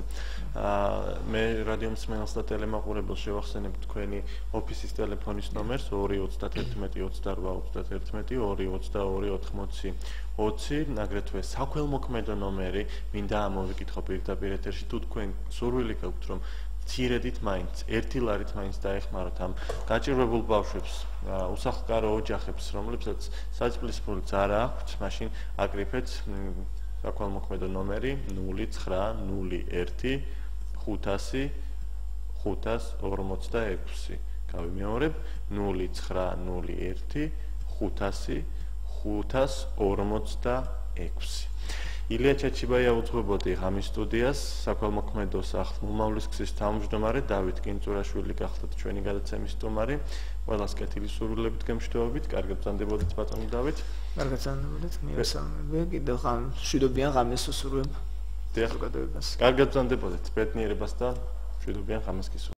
მე რადიო მსმენელს და ტელემაყურებელს შევახსენებ თქვენი ოფისის ტელეფონის ნომერს 23128 აგრეთვე საქველმოქმედო ნომერი მინდა ამოვიკითხო პირდაპირ ეთერში თუ თქვენ სურვილი გაქვთ რომ მცირედით მაინც 1 ლარით მაინც დაეხმაროთ ამ გაჭირვებულ ბავშვებს უსახლკარო ოჯახებს რომლებსაც საჭმლის ფულიც არ აქვთ მაშინ აკრიფეთ საქველმოქმედო ნომერი 0901 500 546 გავიმეორებ 0901 500-546. ილია ჩაჩიბაია უძღვებოდი ღამის სტუდიას, საქველმოქმედო სახლ მომავლის გზის თავმჯდომარე დავით კინწურაშვილი გახლდათ ჩვენი გადაცემის სტუმარი. ყველას კეთილი სურვილებით გემშვიდობებით, კარგად ბრძანდებოდეთ ბატონო დავით. კარგად ბრძანდებოდეთ, მიესალმები, კიდევ მშვიდობიან ღამეს უსურვებ. კარგად ბრძანდებოდეთ, ბედნიერებას და მშვიდობიან ღამეს გისურვებთ.